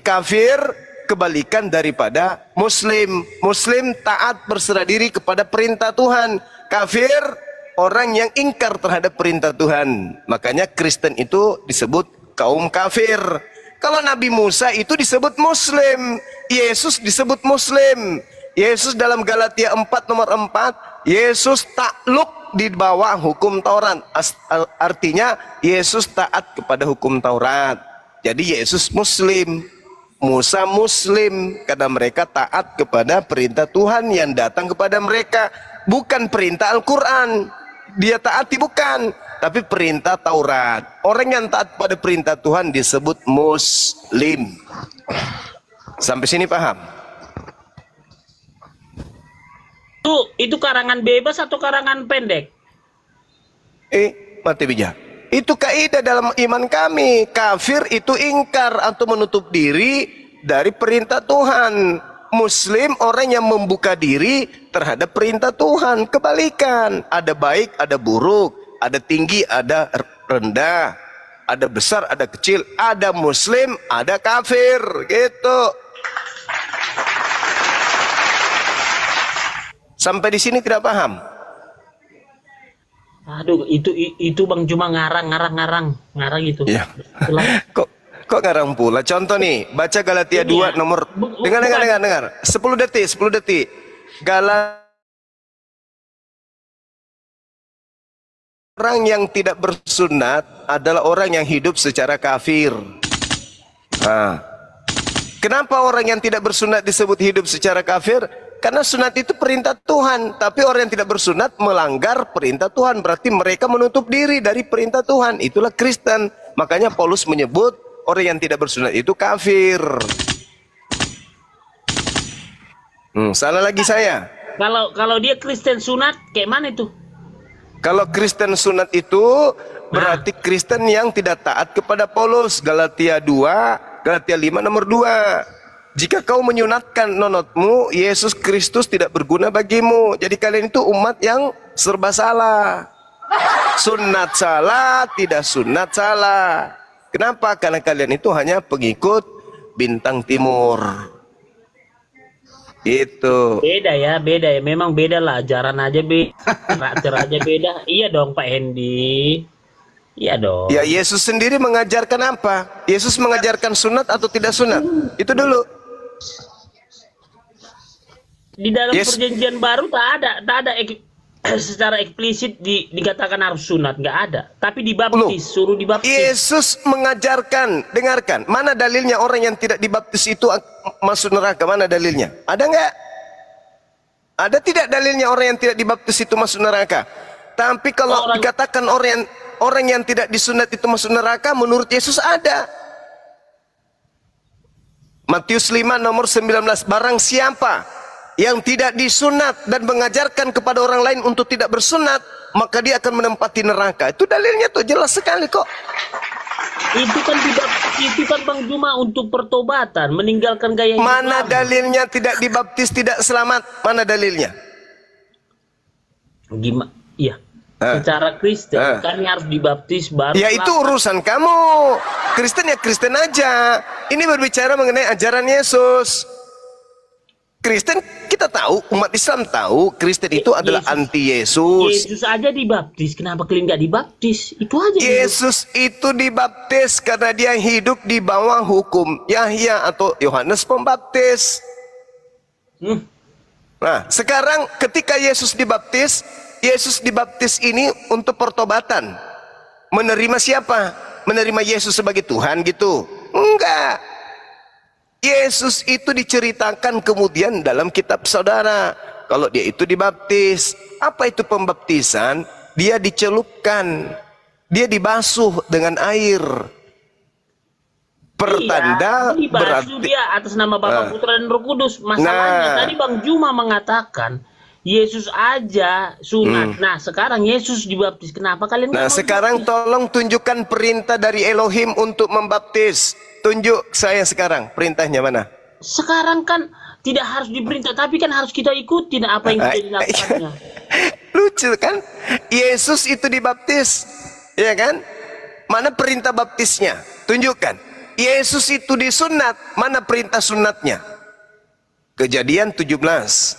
kafir kebalikan daripada muslim. Muslim taat berserah diri kepada perintah Tuhan. Kafir orang yang ingkar terhadap perintah Tuhan. Makanya Kristen itu disebut kaum kafir. Kalau Nabi Musa itu disebut muslim, Yesus disebut muslim. Yesus dalam Galatia 4 nomor 4, Yesus takluk di bawah hukum Taurat. Artinya Yesus taat kepada hukum Taurat. Jadi Yesus muslim, Musa muslim, karena mereka taat kepada perintah Tuhan yang datang kepada mereka. Bukan perintah Al-Quran dia taati, bukan, tapi perintah Taurat. Orang yang taat pada perintah Tuhan disebut muslim. Sampai sini paham? Itu karangan bebas atau karangan pendek? Mati bijak. Itu kaidah dalam iman kami. Kafir itu ingkar atau menutup diri dari perintah Tuhan. Muslim orang yang membuka diri terhadap perintah Tuhan. Kebalikan, ada baik, ada buruk, ada tinggi, ada rendah, ada besar, ada kecil, ada muslim, ada kafir, gitu. Sampai di sini tidak paham? Aduh, itu Bang Juma ngarang gitu. Ya. Kok ngarang pula? Contoh nih, baca Galatia 2 nomor dengar. 10 detik. Orang yang tidak bersunat adalah orang yang hidup secara kafir. Nah, kenapa orang yang tidak bersunat disebut hidup secara kafir? Karena sunat itu perintah Tuhan, tapi orang yang tidak bersunat melanggar perintah Tuhan, berarti mereka menutup diri dari perintah Tuhan. Itulah Kristen. Makanya Paulus menyebut orang yang tidak bersunat itu kafir. Salah lagi saya. Kalau dia Kristen sunat, kayak mana itu? Kalau Kristen sunat itu berarti Kristen yang tidak taat kepada Paulus. Galatia 5 nomor 2. Jika kau menyunatkan nonotmu, Yesus Kristus tidak berguna bagimu. Jadi kalian itu umat yang serba salah. Sunat salah, tidak sunat salah. Kenapa? Karena kalian itu hanya pengikut bintang timur. Itu. Beda ya. Memang beda lah. Ajaran aja beda. Karakter aja beda. Iya dong Pak Hendy. Iya dong. Ya, Yesus sendiri mengajarkan apa? Yesus mengajarkan sunat atau tidak sunat? Itu dulu. Di dalam perjanjian baru tak ada secara eksplisit dikatakan harus sunat, nggak ada. Tapi dibaptis, suruh dibaptis. Yesus mengajarkan, dengarkan. Mana dalilnya orang yang tidak dibaptis itu masuk neraka? Mana dalilnya? Ada nggak? Ada tidak dalilnya orang yang tidak dibaptis itu masuk neraka? Tapi kalau dikatakan orang yang tidak disunat itu masuk neraka, menurut Yesus ada. Matius 5 nomor 19, barang siapa yang tidak disunat dan mengajarkan kepada orang lain untuk tidak bersunat, maka dia akan menempati neraka. Itu dalilnya tuh jelas sekali kok. Itu kan Bang Juma untuk pertobatan, meninggalkan gaya hidup. Mana dalilnya tidak dibaptis tidak selamat? Mana dalilnya? Gimana? Iya. Secara Kristen kan harus dibaptis baru. Ya itu urusan kamu. Kristen ya Kristen aja. Ini berbicara mengenai ajaran Yesus. Kristen kita tahu, umat Islam tahu Kristen itu adalah anti Yesus. Yesus aja dibaptis, kenapa kalian nggak dibaptis? Itu aja. Yesus itu dibaptis karena dia hidup di bawah hukum Yahya atau Yohanes Pembaptis. Nah, sekarang ketika Yesus dibaptis ini untuk pertobatan. Menerima siapa? Menerima Yesus sebagai Tuhan gitu? Enggak. Yesus itu diceritakan kemudian dalam kitab saudara. Kalau dia itu dibaptis. Apa itu pembaptisan? Dia dicelupkan. Dia dibasuh dengan air. Pertanda berarti dia atas nama Bapa, Putra dan Roh Kudus. Masalahnya tadi Bang Juma mengatakan Yesus aja sunat. Nah sekarang Yesus dibaptis. Kenapa kalian? Nah sekarang tolong tunjukkan perintah dari Elohim untuk membaptis. Tunjuk saya sekarang perintahnya mana? Sekarang kan tidak harus diperintah, tapi kan harus kita ikutin apa yang sudah dilakukannya. Lucu kan? Yesus itu dibaptis, ya kan? Mana perintah baptisnya? Tunjukkan. Yesus itu disunat, mana perintah sunatnya? Kejadian 17.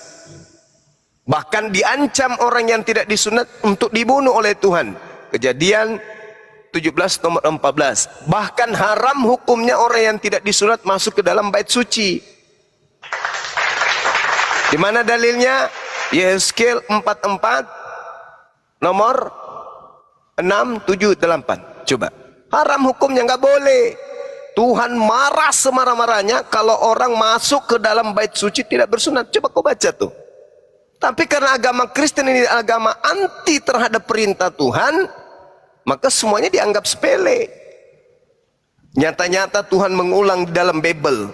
Bahkan diancam orang yang tidak disunat untuk dibunuh oleh Tuhan. Kejadian 17 nomor 14. Bahkan haram hukumnya orang yang tidak disunat masuk ke dalam bait suci. Di mana dalilnya? Yeskel 44 nomor 6, 7, 8. Coba. Haram hukumnya, nggak boleh. Tuhan marah semarah-marahnya kalau orang masuk ke dalam bait suci tidak bersunat. Coba kau baca tuh. Tapi karena agama Kristen ini agama anti terhadap perintah Tuhan, maka semuanya dianggap sepele. Nyata-nyata Tuhan mengulang di dalam Bible,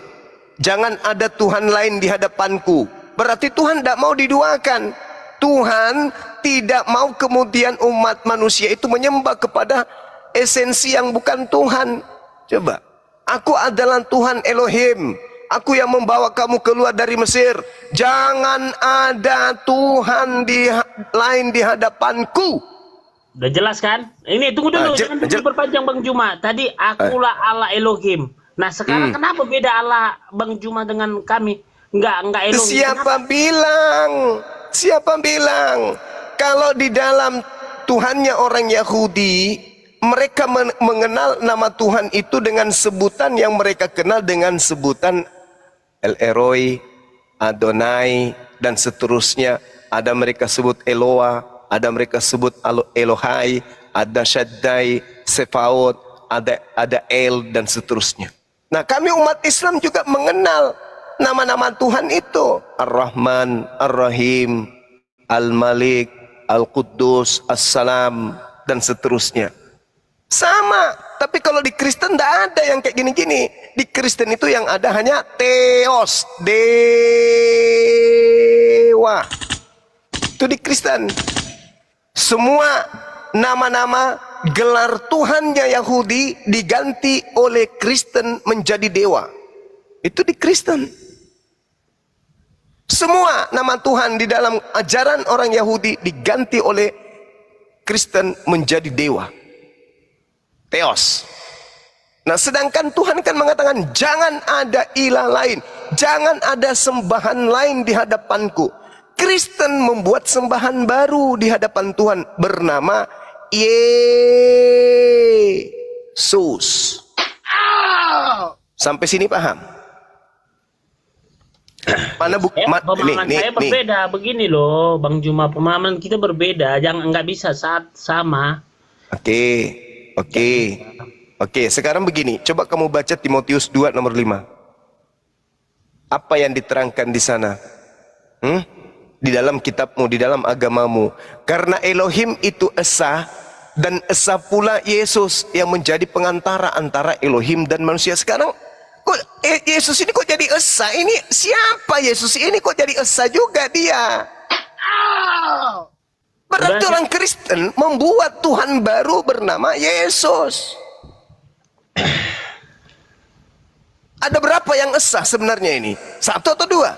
jangan ada Tuhan lain di hadapanku. Berarti Tuhan tidak mau diduakan. Tuhan tidak mau kemudian umat manusia itu menyembah kepada esensi yang bukan Tuhan. Coba. Aku adalah Tuhan Elohim. Aku yang membawa kamu keluar dari Mesir. Jangan ada Tuhan lain di hadapanku. Udah jelas kan? Ini tunggu dulu, jangan diperpanjang Bang Juma. Tadi akulah Allah Elohim. Nah sekarang kenapa beda Allah Bang Juma dengan kami? Enggak Elohim. Siapa bilang? Kalau di dalam Tuhannya orang Yahudi, mereka mengenal nama Tuhan itu dengan sebutan yang mereka kenal dengan sebutan El Eroi, Adonai, dan seterusnya. Ada mereka sebut Eloa, ada mereka sebut Elohai, ada Shaddai, Sefaot, ada El, dan seterusnya. Nah, kami umat Islam juga mengenal nama-nama Tuhan itu. Ar-Rahman, Ar-Rahim, Al-Malik, Al-Quddus, As-Salam, dan seterusnya. Sama, tapi kalau di Kristen tidak ada yang kayak gini-gini. Di Kristen itu yang ada hanya Theos, dewa. Itu di Kristen. Semua nama-nama gelar Tuhannya Yahudi diganti oleh Kristen menjadi dewa. Itu di Kristen. Semua nama Tuhan di dalam ajaran orang Yahudi diganti oleh Kristen menjadi dewa. Theos. Nah, sedangkan Tuhan kan mengatakan jangan ada ilah lain, jangan ada sembahan lain di hadapanku. Kristen membuat sembahan baru di hadapan Tuhan bernama Yesus. Sampai sini paham? Mana pemahaman saya berbeda begini loh, Bang Juma. Pemahaman kita berbeda, jangan nggak bisa saat sama. Oke, sekarang begini, coba kamu baca Timotius 2 nomor 5. Apa yang diterangkan di sana? Di dalam kitabmu, di dalam agamamu. Karena Elohim itu esa, dan esa pula Yesus yang menjadi pengantara antara Elohim dan manusia. Sekarang, kok Yesus ini kok jadi esa? Ini siapa Yesus ini kok jadi esa juga dia? Berarti orang Kristen membuat Tuhan baru bernama Yesus. Ada berapa yang esa sebenarnya ini? 1 atau 2?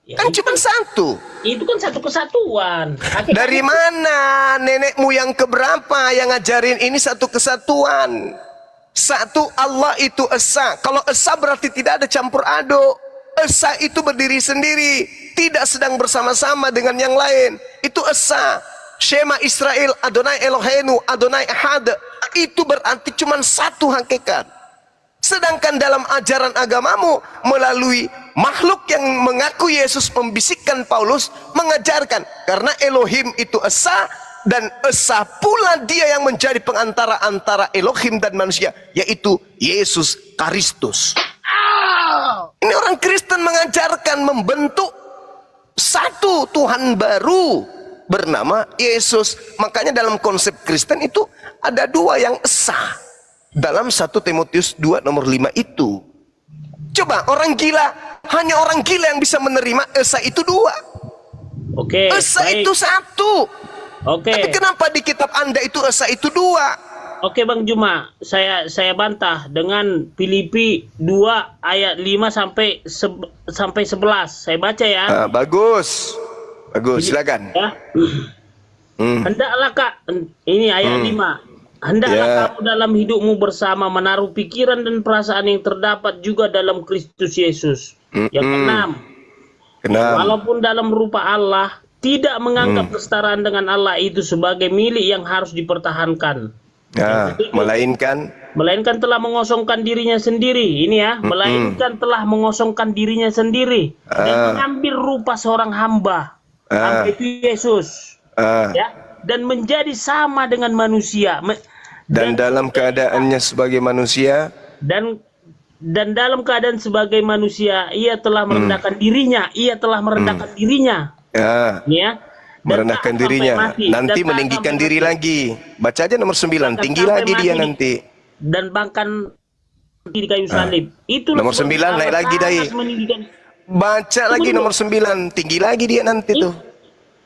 Ya, kan cuma 1. Itu kan satu kesatuan. Dari mana nenekmu yang keberapa yang ngajarin ini satu kesatuan? Satu, Allah itu esa. Kalau esa berarti tidak ada campur aduk. Esa itu berdiri sendiri, tidak sedang bersama-sama dengan yang lain. Itu esa. Shema Israel, Adonai Eloheinu, Adonai Ahad. Itu berarti cuma satu hakikat. Sedangkan dalam ajaran agamamu, melalui makhluk yang mengaku Yesus, membisikkan Paulus, mengajarkan. Karena Elohim itu esa, dan esa pula dia yang menjadi pengantara antara Elohim dan manusia, yaitu Yesus Kristus. Ini orang Kristen mengajarkan membentuk satu Tuhan baru bernama Yesus. Makanya dalam konsep Kristen itu ada 2 yang esa. Dalam 1 Timotius 2 nomor 5 itu. Coba orang gila, hanya orang gila yang bisa menerima esa itu 2. Oke. Esa itu 1. Oke. Tapi kenapa di kitab Anda itu esa itu 2? Oke Bang Juma, saya bantah dengan Filipi 2 ayat 5 sampai 11. Saya baca ya. Bagus. Silakan. Ya. Hendaklah Kak, ini ayat 5. Hendaklah Ya. kamu dalam hidupmu bersama menaruh pikiran dan perasaan yang terdapat juga dalam Kristus Yesus. Yang keenam, Keenam. walaupun dalam rupa Allah, tidak menganggap kesetaraan dengan Allah itu sebagai milik yang harus dipertahankan. Nah, Melainkan telah mengosongkan dirinya sendiri. Ini ya, melainkan telah mengosongkan dirinya sendiri dan mengambil rupa seorang hamba. Hamba itu Yesus. Ya, dan menjadi sama dengan manusia. Dan dalam keadaannya sebagai manusia, Dan dalam keadaan sebagai manusia, ia telah merendahkan dirinya. Ia telah merendahkan dirinya. Ya. Dan merendahkan tak sampai dirinya, mati. nanti Dan tak meninggikan sampai diri mati. lagi. Baca aja nomor 9, Bahkan tinggi sampai lagi dia mati nanti. Dan bahkan di kayu salib. Itulah Nomor 9 sebabnya naik Allah lagi, Dai. sangat meninggikan. Baca lagi Tunggu nomor 9, tinggi lagi dia nanti tuh.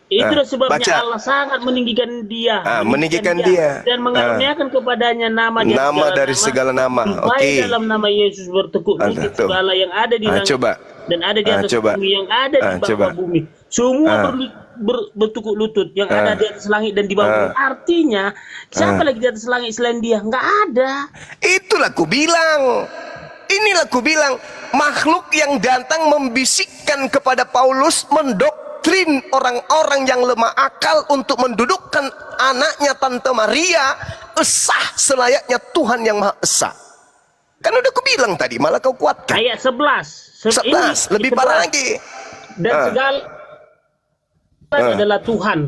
Itulah sebabnya baca. Allah sangat meninggikan dia, meninggikan dia. dan mengaruniakan kepadanya nama Dari segala nama. Oke. Dalam nama Yesus bertekuk lutut tuh. segala yang ada di langit Coba. dan ada di atas bumi, yang ada di bawah bumi. Semua bertekuk lutut, yang ada di atas langit dan di bawah bumi. Artinya, siapa lagi di atas langit selain dia? Nggak ada. Itulah ku bilang. Inilah ku bilang, makhluk yang datang membisikkan kepada Paulus, mendoktrin orang-orang yang lemah akal untuk mendudukkan anaknya Tante Maria esa selayaknya Tuhan yang Maha Esa. Kan udah ku bilang tadi, malah kau kuatkan. Ayat 11. 11, lebih parah lagi. Dan segala adalah Tuhan.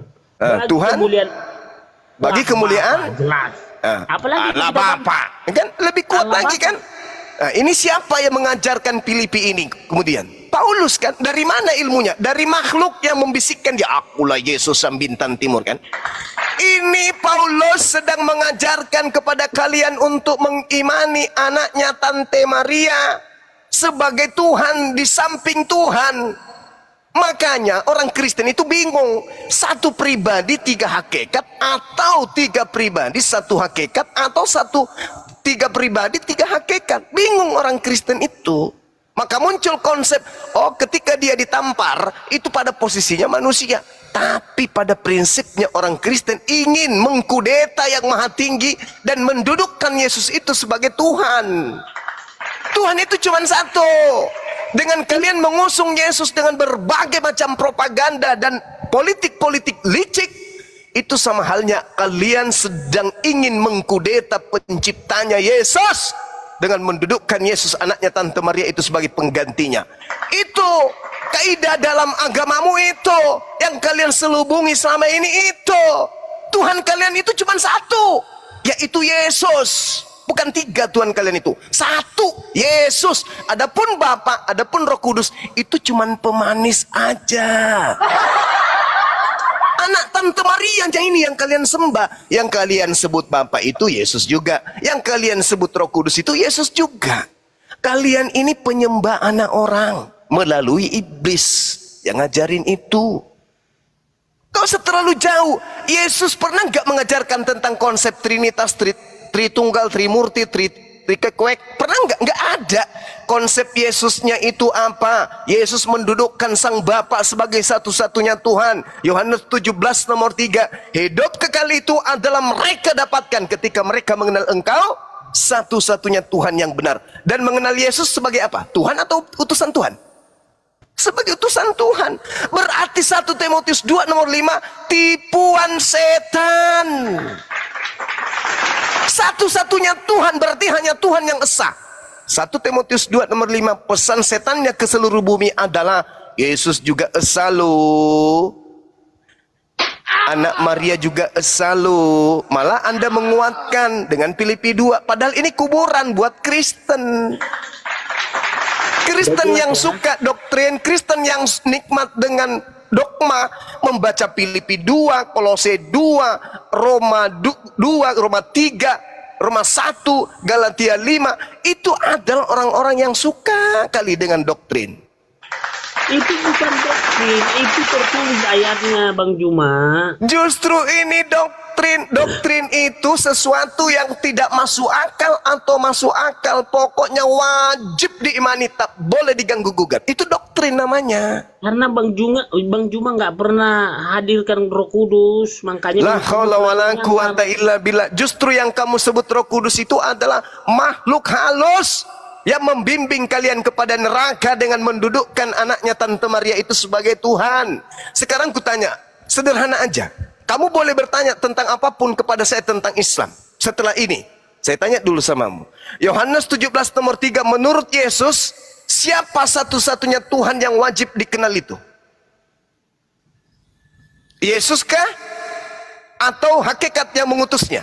Tuhan bagi kemuliaan. Jelas. Apalagi Allah Bapa. Kan lebih kuat Allah lagi Bapa. kan? Nah, ini siapa yang mengajarkan Filipi ini kemudian? Paulus kan? Dari mana ilmunya? Dari makhluk yang membisikkan dia, akulah Yesus sang bintang timur kan? Ini Paulus sedang mengajarkan kepada kalian untuk mengimani anaknya Tante Maria sebagai Tuhan di samping Tuhan. Makanya orang Kristen itu bingung, satu pribadi tiga hakikat, atau tiga pribadi satu hakikat, atau tiga pribadi tiga hakikat. Bingung orang Kristen itu. Maka muncul konsep, oh ketika dia ditampar itu pada posisinya manusia, tapi pada prinsipnya orang Kristen ingin mengkudeta yang maha tinggi dan mendudukkan Yesus itu sebagai Tuhan. Tuhan itu cuma satu. Dengan kalian mengusung Yesus dengan berbagai macam propaganda dan politik-politik licik, itu sama halnya kalian sedang ingin mengkudeta penciptanya Yesus dengan mendudukkan Yesus anaknya Tante Maria itu sebagai penggantinya. Itu kaidah dalam agamamu, itu yang kalian selubungi selama ini. Itu Tuhan kalian itu cuma satu, yaitu Yesus. Bukan tiga Tuhan kalian itu, satu Yesus. Adapun Bapa, adapun Roh Kudus itu cuman pemanis aja. Anak Tante Maria aja ini yang kalian sembah. Yang kalian sebut Bapa itu Yesus juga. Yang kalian sebut Roh Kudus itu Yesus juga. Kalian ini penyembah anak orang melalui iblis yang ngajarin itu. Kau terlalu jauh. Yesus pernah nggak mengajarkan tentang konsep Trinitas, Tritunggal, Trimurti, Trikekwek? Pernah nggak? Nggak ada. Konsep Yesusnya itu apa? Yesus mendudukkan Sang Bapa sebagai satu-satunya Tuhan. Yohanes 17 nomor 3. Hidup kekal itu adalah mereka dapatkan ketika mereka mengenal Engkau satu-satunya Tuhan yang benar. Dan mengenal Yesus sebagai apa? Tuhan atau utusan Tuhan? Sebagai utusan Tuhan. Berarti 1 Timotius 2 nomor 5, tipuan setan. Satu-satunya Tuhan berarti hanya Tuhan yang esa. 1 Timotius 2 nomor 5, pesan setannya ke seluruh bumi adalah Yesus juga esa lo. Anak Maria juga esa lo. Malah Anda menguatkan dengan Filipi 2. Padahal ini kuburan buat Kristen. Kristen yang suka doktrin, Kristen yang nikmat dengan dogma, membaca Filipi 2, Kolose 2, Roma 2, Roma 3, Roma 1, Galatia 5, itu adalah orang-orang yang suka kali dengan doktrin. Itu bukan doktrin, itu tertulis ayatnya, Bang Juma. Justru ini doktrin. Doktrin itu sesuatu yang tidak masuk akal atau masuk akal. Pokoknya wajib diimani, tak boleh diganggu gugat. Itu doktrin namanya. Karena Bang Juma nggak pernah hadirkan Roh Kudus, makanya La haula wala quwata illa billah. Justru yang kamu sebut Roh Kudus itu adalah makhluk halus yang membimbing kalian kepada neraka dengan mendudukkan anaknya Tante Maria itu sebagai Tuhan. Sekarang kutanya, sederhana aja. Kamu boleh bertanya tentang apapun kepada saya tentang Islam. Setelah ini, saya tanya dulu samamu. Yohanes 17 nomor 3, menurut Yesus, siapa satu-satunya Tuhan yang wajib dikenal itu? Yesuskah? Atau hakikat yang mengutusnya?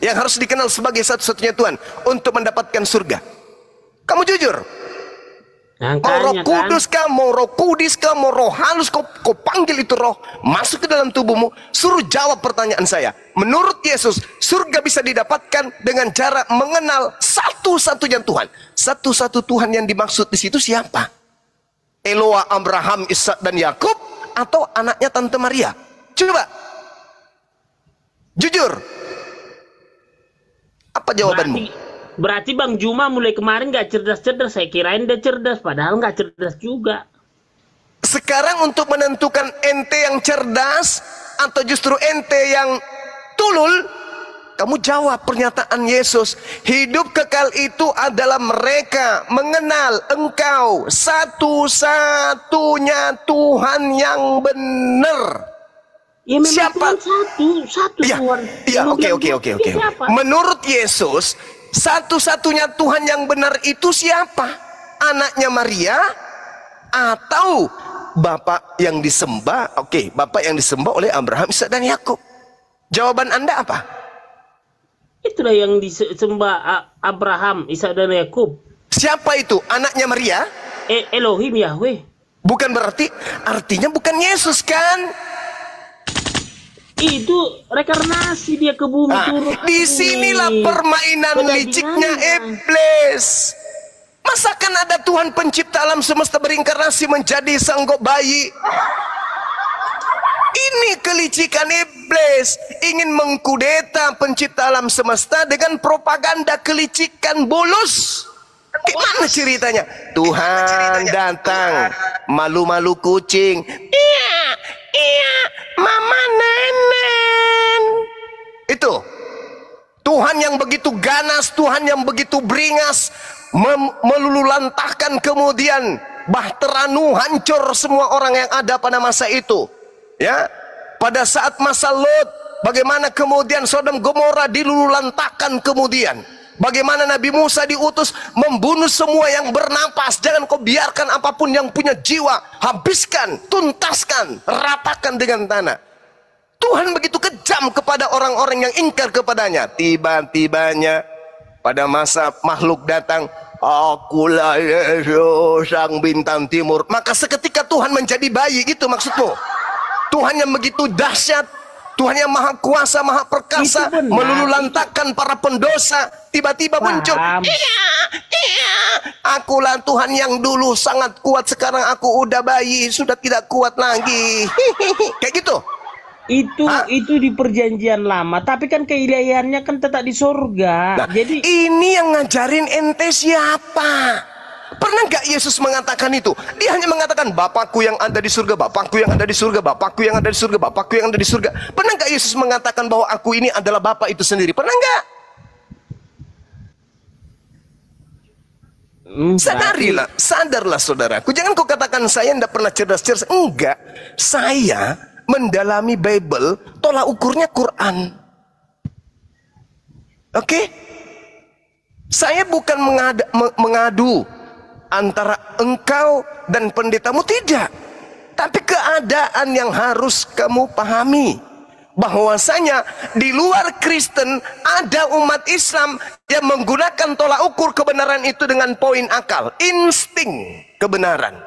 Yang harus dikenal sebagai satu-satunya Tuhan untuk mendapatkan surga? Kamu jujur. Mau Roh Kudus kah, mau Roh Kudus kah, mau Roh halus, kau panggil itu roh masuk ke dalam tubuhmu, suruh jawab pertanyaan saya. Menurut Yesus, surga bisa didapatkan dengan cara mengenal satu-satunya Tuhan. Satu-satu Tuhan yang dimaksud di situ siapa? Eloa, Abraham, Ishak dan Yakub, atau anaknya Tante Maria? Coba jujur. Apa jawabanmu? Berarti Bang Juma mulai kemarin nggak cerdas-cerdas. Saya kirain dia cerdas, padahal nggak cerdas juga. Sekarang untuk menentukan ente yang cerdas atau justru ente yang tulul, kamu jawab pernyataan Yesus. Hidup kekal itu adalah mereka mengenal engkau satu-satunya Tuhan yang benar. Ya memang Siapa? Satu Ya, Tuhan. ya, oke. Menurut Yesus, satu-satunya Tuhan yang benar itu siapa? Anaknya Maria atau Bapak yang disembah? Oke, Bapak yang disembah oleh Abraham, Ishak dan Yakub. Jawaban Anda apa? Itulah yang disembah Abraham, Ishak dan Yakub. Siapa itu? Anaknya Maria? Elohim Yahweh. Bukan berarti artinya bukan Yesus kan? Itu rekarnasi dia ke bumi turun. Disinilah permainan liciknya iblis. Masakan ada Tuhan pencipta alam semesta berinkarnasi menjadi sanggok bayi? Ini kelicikan iblis, ingin mengkudeta pencipta alam semesta dengan propaganda kelicikan bulus. Gimana ceritanya? Tuhan datang malu-malu kucing. Iya, mama nenen. Itu Tuhan yang begitu ganas, Tuhan yang begitu beringas, melululantahkan kemudian bahteranu hancur semua orang yang ada pada masa itu. Ya, pada saat masa Lot, bagaimana kemudian Sodom Gomora dilululantahkan kemudian. Bagaimana Nabi Musa diutus membunuh semua yang bernapas. Jangan kau biarkan apapun yang punya jiwa. Habiskan, tuntaskan, ratakan dengan tanah. Tuhan begitu kejam kepada orang-orang yang ingkar kepadanya. Tiba-tibanya pada masa makhluk datang, akulah Yesus sang bintang timur. Maka seketika Tuhan menjadi bayi, gitu maksudmu? Tuhan yang begitu dahsyat, Tuhan yang maha kuasa, maha perkasa, melululantakkan para pendosa, tiba-tiba muncul, iya, akulah Tuhan yang dulu sangat kuat, sekarang aku udah bayi, sudah tidak kuat lagi. Kayak gitu. Itu di perjanjian lama, tapi kan keilahiannya kan tetap di surga. Nah, jadi ini yang ngajarin ente siapa? Pernah nggak Yesus mengatakan itu? Dia hanya mengatakan, Bapakku yang ada di surga, Bapakku yang ada di surga, Bapakku yang ada di surga, Bapakku yang ada di surga. Pernah nggak Yesus mengatakan bahwa aku ini adalah Bapa itu sendiri? Pernah nggak? Sadarlah saudaraku. Jangan kau katakan saya tidak pernah cerdas-cerdas. Enggak, saya mendalami Bible, tolak ukurnya Quran. Oke? Saya bukan mengadu antara engkau dan pendetamu, tidak. Tapi keadaan yang harus kamu pahami, bahwasanya di luar Kristen ada umat Islam yang menggunakan tolak ukur kebenaran itu dengan poin akal, insting kebenaran.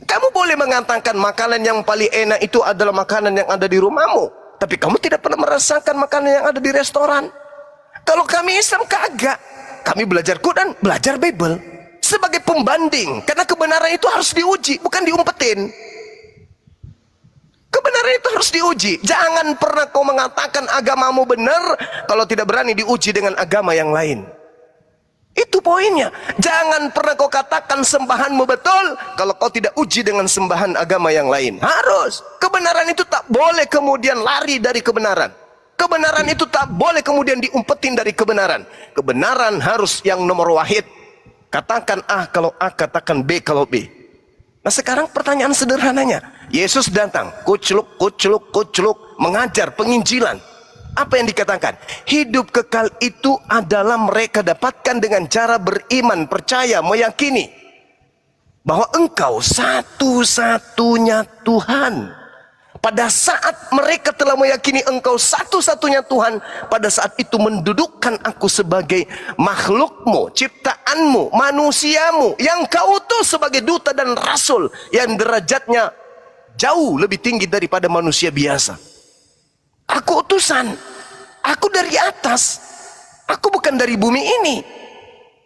Kamu boleh mengatakan makanan yang paling enak itu adalah makanan yang ada di rumahmu, tapi kamu tidak pernah merasakan makanan yang ada di restoran. Kalau kami Islam kagak. Kami belajar Quran, belajar Bible. sebagai pembanding, karena kebenaran itu harus diuji, bukan diumpetin. Kebenaran itu harus diuji. Jangan pernah kau mengatakan agamamu benar kalau tidak berani diuji dengan agama yang lain. Itu poinnya. Jangan pernah kau katakan sembahanmu betul kalau kau tidak uji dengan sembahan agama yang lain. Harus. Kebenaran itu tak boleh kemudian lari dari kebenaran. Kebenaran itu tak boleh kemudian diumpetin dari kebenaran. Kebenaran harus yang nomor wahid. Katakan A kalau A, katakan B kalau B. Nah sekarang pertanyaan sederhananya. Yesus datang, kucluk, mengajar penginjilan. Apa yang dikatakan? Hidup kekal itu adalah mereka dapatkan dengan cara beriman, percaya, meyakini bahwa Engkau satu-satunya Tuhan. Pada saat mereka telah meyakini Engkau satu-satunya Tuhan, pada saat itu mendudukkan aku sebagai makhlukmu, ciptaanmu, manusiamu, yang kau utus sebagai duta dan rasul, yang derajatnya jauh lebih tinggi daripada manusia biasa. Aku utusan, aku dari atas, aku bukan dari bumi ini.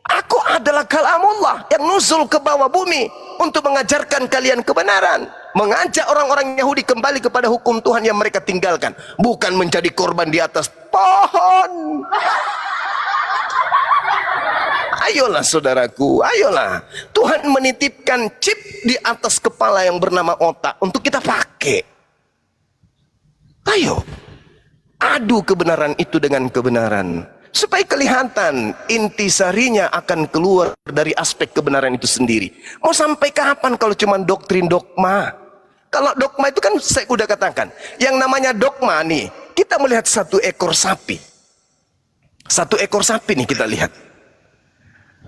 Aku adalah kalamullah yang nuzul ke bawah bumi untuk mengajarkan kalian kebenaran, mengajak orang-orang Yahudi kembali kepada hukum Tuhan yang mereka tinggalkan, bukan menjadi korban di atas pohon. Ayolah saudaraku, ayolah. Tuhan menitipkan chip di atas kepala yang bernama otak untuk kita pakai. Ayo, adu kebenaran itu dengan kebenaran, supaya kelihatan intisarinya akan keluar dari aspek kebenaran itu sendiri. Mau sampai kapan kalau cuma doktrin dogma? Kalau dogma itu kan saya udah katakan, yang namanya dogma nih, kita melihat satu ekor sapi. Satu ekor sapi nih kita lihat.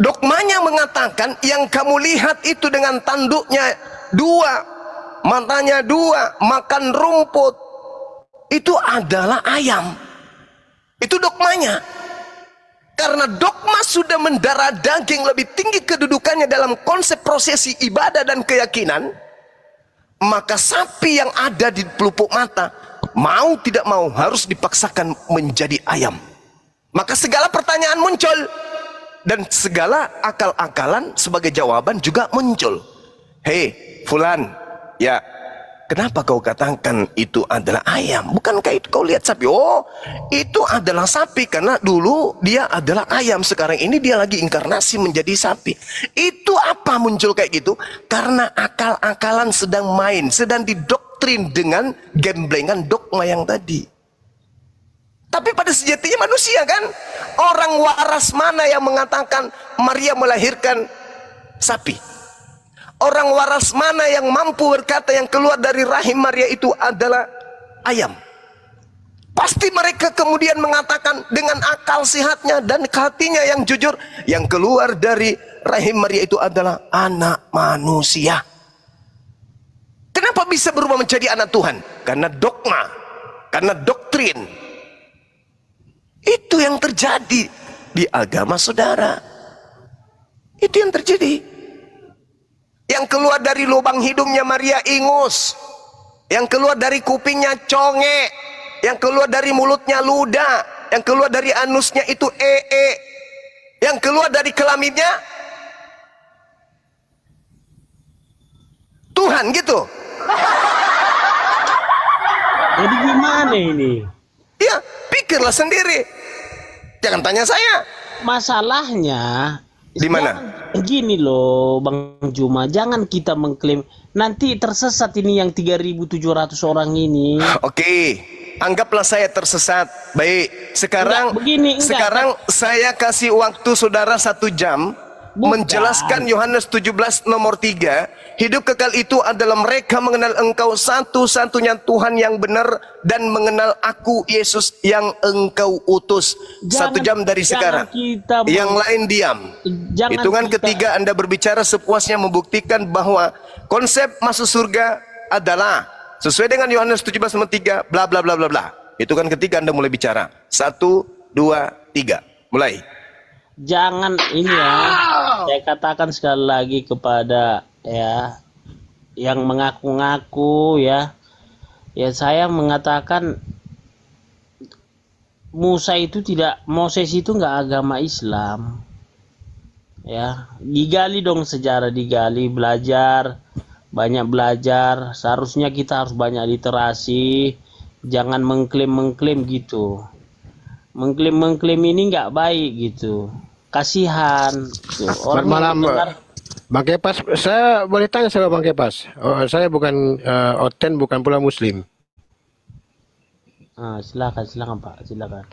Dogmanya mengatakan yang kamu lihat itu dengan tanduknya dua, matanya dua, makan rumput, itu adalah ayam. Itu dogmanya. Karena dogma sudah mendarah daging lebih tinggi kedudukannya dalam konsep prosesi ibadah dan keyakinan, maka sapi yang ada di pelupuk mata, mau tidak mau harus dipaksakan menjadi ayam. Maka segala pertanyaan muncul, dan segala akal-akalan sebagai jawaban juga muncul. Hei fulan, ya kenapa kau katakan itu adalah ayam? Bukankah itu kau lihat sapi? Oh, itu adalah sapi karena dulu dia adalah ayam, sekarang ini dia lagi inkarnasi menjadi sapi. Itu apa muncul kayak gitu? Karena akal-akalan sedang main, sedang didoktrin dengan gemblengan dogma yang tadi. Tapi pada sejatinya manusia kan, orang waras mana yang mengatakan Maria melahirkan sapi? Orang waras mana yang mampu berkata yang keluar dari rahim Maria itu adalah ayam? Pasti mereka kemudian mengatakan dengan akal sehatnya dan hatinya yang jujur, yang keluar dari rahim Maria itu adalah anak manusia. Kenapa bisa berubah menjadi anak Tuhan? Karena dogma, karena doktrin. Itu yang terjadi di agama saudara. Itu yang terjadi. Yang keluar dari lubang hidungnya Maria ingus, yang keluar dari kupingnya conge, yang keluar dari mulutnya luda, yang keluar dari anusnya itu yang keluar dari kelaminnya Tuhan gitu. Jadi gimana ini? Ya, pikirlah sendiri. Jangan tanya saya. Masalahnya di mana? Gini loh Bang Juma, jangan kita mengklaim nanti tersesat ini yang 3.700 orang ini. Oke, anggaplah saya tersesat. Baik, sekarang sekarang saya kasih waktu saudara 1 jam. Bukan. Menjelaskan Yohanes 17 nomor 3, hidup kekal itu adalah mereka mengenal Engkau satu-satunya Tuhan yang benar dan mengenal aku Yesus yang Engkau utus. 1 jam dari sekarang. Yang lain diam. Hitungan ketiga Anda berbicara sepuasnya, membuktikan bahwa konsep masuk surga adalah sesuai dengan Yohanes 17 nomor 3 bla bla bla bla bla. Hitungan ketiga Anda mulai bicara. 1, 2, 3. Mulai. Jangan ini ya, saya katakan sekali lagi kepada ya yang mengaku-ngaku ya saya mengatakan Moses itu nggak agama Islam. Ya, digali dong sejarah, digali, belajar, banyak belajar. Seharusnya kita harus banyak literasi, jangan mengklaim gitu. Mengklaim ini nggak baik gitu. Kasihan tuh, Selamat orang malam, mendengar. Bang Kepas. Saya boleh tanya sama Bang Kepas? Saya bukan Oten, bukan pula Muslim. Silakan Pak, silakan.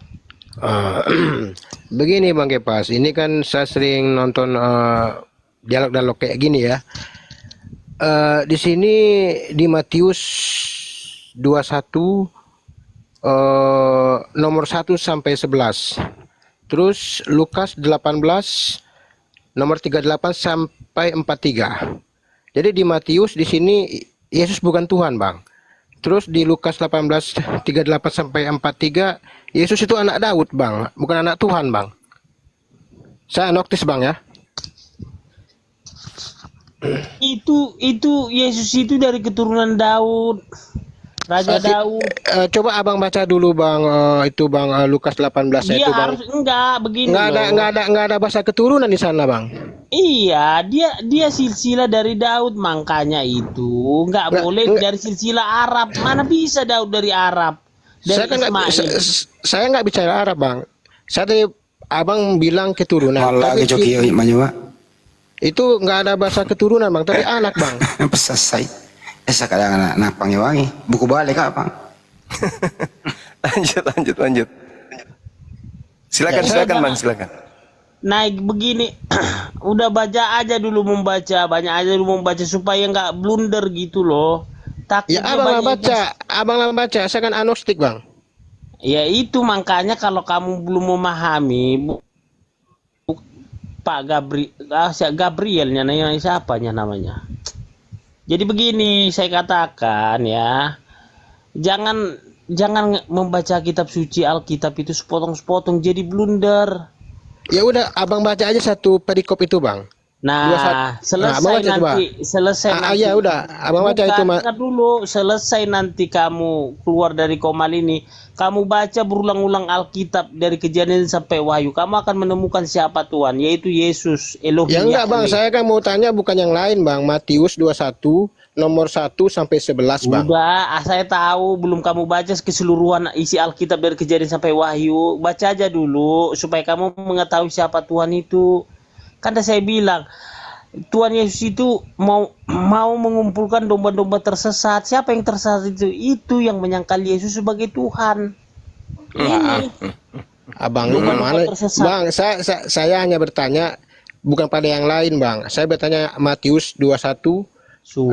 Begini Bang Kepas, ini kan saya sering nonton dialog-dialog kayak gini ya. Di sini di Matius 21 nomor 1 sampai 11. Terus Lukas 18 nomor 38 sampai 43. Jadi di Matius di sini Yesus bukan Tuhan, Bang. Terus di Lukas 18 38 sampai 43 Yesus itu anak Daud, Bang, bukan anak Tuhan, Bang. Saya notice, Bang, ya. Itu Yesus itu dari keturunan Daud, Raja Daud. Coba Abang baca dulu, Bang, itu Bang, Lukas 18 Dia itu, Bang. harus begini Nggak ada bahasa keturunan di sana, Bang. Iya, dia silsilah dari Daud, makanya itu nggak boleh dari silsilah Arab. Mana bisa Daud dari Arab? Dari Saya nggak bicara Arab, Bang. Saya tadi Abang bilang keturunan. Tapi itu nggak ada bahasa keturunan, Bang. Tapi anak, Bang. Pesasai. Kadang anak napang wangi. Buku balik apa? Lanjut. Silakan, Bang, silakan. Naik begini, udah baca aja dulu membaca, banyak aja dulu membaca supaya nggak blunder gitu loh. Ya abang baca, saya kan agnostik, Bang. Ya itu makanya kalau kamu belum memahami, Pak Gabrielnya, siapanya namanya. Jadi begini saya katakan ya, jangan membaca kitab suci Alkitab itu sepotong-sepotong jadi blunder. Ya udah, abang baca aja satu perikop itu, Bang. Nah, selesai nanti. Ya udah, abang baca itu, Mas. Dulu selesai nanti kamu keluar dari komal ini, kamu baca berulang-ulang Alkitab dari Kejadian sampai Wahyu, kamu akan menemukan siapa Tuhan, yaitu Yesus, Elohim. Ya enggak, Bang, saya kan mau tanya bukan yang lain, Bang. Matius 21 nomor 1 sampai 11, Bang. Udah, saya tahu belum kamu baca keseluruhan isi Alkitab dari Kejadian sampai Wahyu. Baca aja dulu supaya kamu mengetahui siapa Tuhan itu. Kan saya bilang Tuhan Yesus itu mau mengumpulkan domba-domba tersesat. Siapa yang tersesat itu? Itu yang menyangkal Yesus sebagai Tuhan. Ini. Abang mana? Bang, saya hanya bertanya bukan pada yang lain, Bang. Saya bertanya Matius 21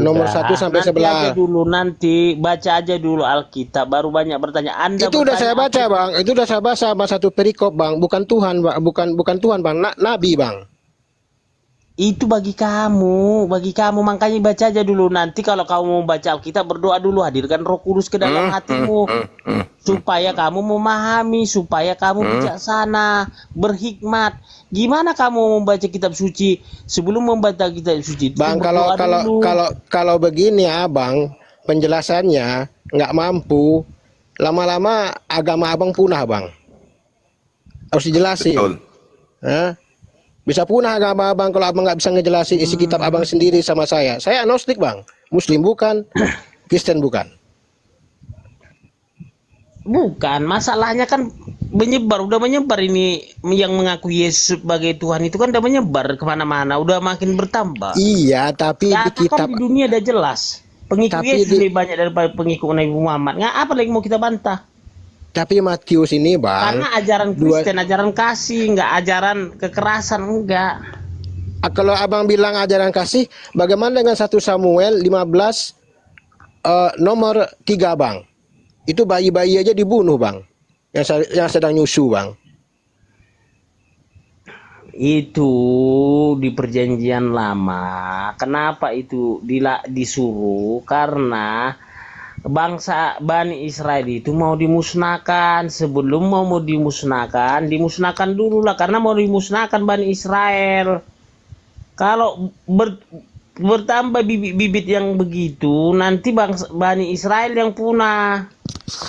nomor 1 sampai 11. Nanti baca aja dulu Alkitab, baru banyak bertanya. Itu udah saya baca, Bang. Itu udah saya baca sama satu perikop, Bang. Bukan Tuhan, Bang. Bukan Tuhan, Bang. Nabi, Bang. Itu bagi kamu, makanya baca aja dulu. Nanti kalau kamu mau baca Alkitab, berdoa dulu, hadirkan Roh Kudus ke dalam hatimu supaya kamu memahami, supaya kamu bijaksana, berhikmat. Gimana kamu membaca kitab suci? Sebelum membaca kitab suci, Bang, kalau begini ya, Bang, penjelasannya nggak mampu, lama-lama agama Abang punah, Bang. Harus dijelasin. Betul. Bisa punah agama Abang kalau Abang nggak bisa ngejelasin isi kitab Abang sendiri sama saya. Saya agnostik, Bang. Muslim bukan, Kristen bukan. Bukan, masalahnya kan udah menyebar ini yang mengaku Yesus sebagai Tuhan itu kan udah menyebar kemana-mana, udah makin bertambah. Iya, tapi ya, di kitab kan di dunia udah jelas. Pengikut Yesus lebih banyak daripada pengikut Nabi Muhammad. Nggak apa lagi mau kita bantah? Tapi Matius ini, Bang, karena ajaran Kristen, ajaran kasih, nggak ajaran kekerasan, enggak. Kalau Abang bilang ajaran kasih, bagaimana dengan 1 Samuel 15 nomor 3, Bang? Itu bayi-bayi aja dibunuh, Bang. Yang sedang nyusu, Bang. Itu di perjanjian lama. Kenapa itu disuruh? Karena bangsa Bani Israel itu mau dimusnahkan. Sebelum mau dimusnahkan dulu lah, karena mau dimusnahkan Bani Israel. Kalau bertambah bibit-bibit yang begitu, nanti bangsa Bani Israel yang punah.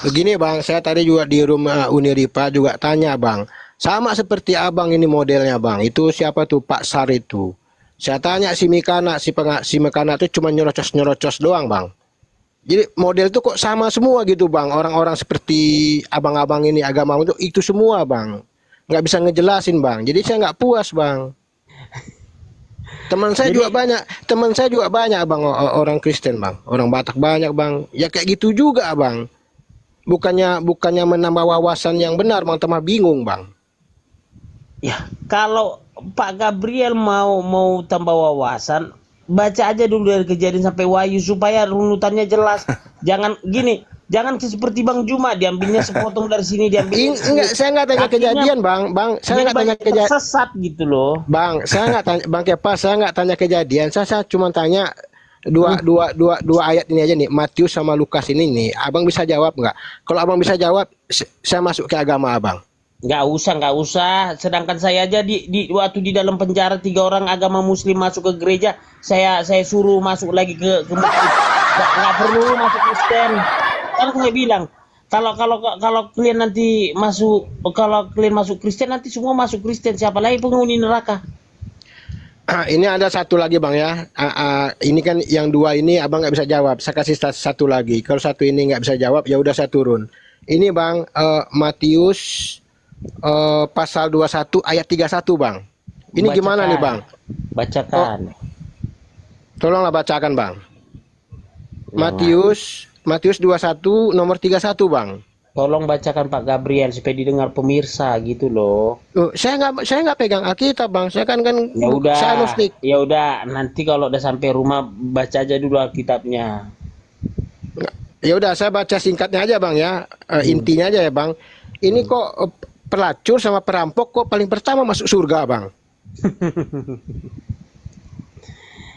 Begini, Bang, saya tadi juga di rumah Uniripa juga tanya, Bang, Sama seperti abang ini modelnya bang. Itu siapa tuh Pak Sar itu. Saya tanya si Mikana, si Mikana itu cuma nyerocos doang bang. Jadi model itu kok sama semua gitu bang. Orang-orang seperti abang-abang ini agama itu semua bang. Nggak bisa ngejelasin bang. Jadi saya nggak puas bang. Teman saya juga banyak bang, orang Kristen bang, orang Batak banyak bang. Ya kayak gitu juga bang. Bukannya menambah wawasan yang benar bang, tambah bingung bang. Ya, kalau Pak Gabriel mau tambah wawasan, baca aja dulu dari Kejadian sampai Wahyu supaya runutannya jelas. Jangan gini, jangan seperti Bang Juma diambilnya sepotong dari sini diambil. Enggak, saya nggak tanya kejadian bang. Saya nggak tanya kejadian. Sesat gitu loh. Bang, saya nggak tanya Bang Kepas, saya nggak tanya kejadian. Saya cuma tanya dua ayat ini aja nih, Matius sama Lukas ini nih. Abang bisa jawab nggak? Kalau abang bisa jawab, saya masuk ke agama abang. Nggak usah. Sedangkan saya aja waktu di dalam penjara 3 orang agama Muslim masuk ke gereja, saya suruh masuk lagi ke masjid. Nggak perlu masuk Kristen. Kan saya bilang, kalau kalian nanti kalian masuk Kristen, nanti semua masuk Kristen. Siapa lagi penghuni neraka? Ini ada satu lagi bang ya. Ini kan yang 2 ini abang nggak bisa jawab. Saya kasih satu lagi. Kalau satu ini nggak bisa jawab, ya udah saya turun. Ini bang, Matius pasal 21 ayat 31 bang. Ini bacakan. Gimana nih bang? Bacakan. Tolonglah bacakan bang. Matius 21 nomor 31 bang. Tolong bacakan Pak Gabriel supaya didengar pemirsa gitu loh. Saya nggak pegang Alkitab bang. Saya kan ya udah. Saya agnostik. Ya udah, nanti kalau udah sampai rumah baca aja dulu Alkitabnya. Ya udah, saya baca singkatnya aja bang ya. Intinya aja ya bang. Ini kok pelacur sama perampok kok paling pertama masuk surga bang.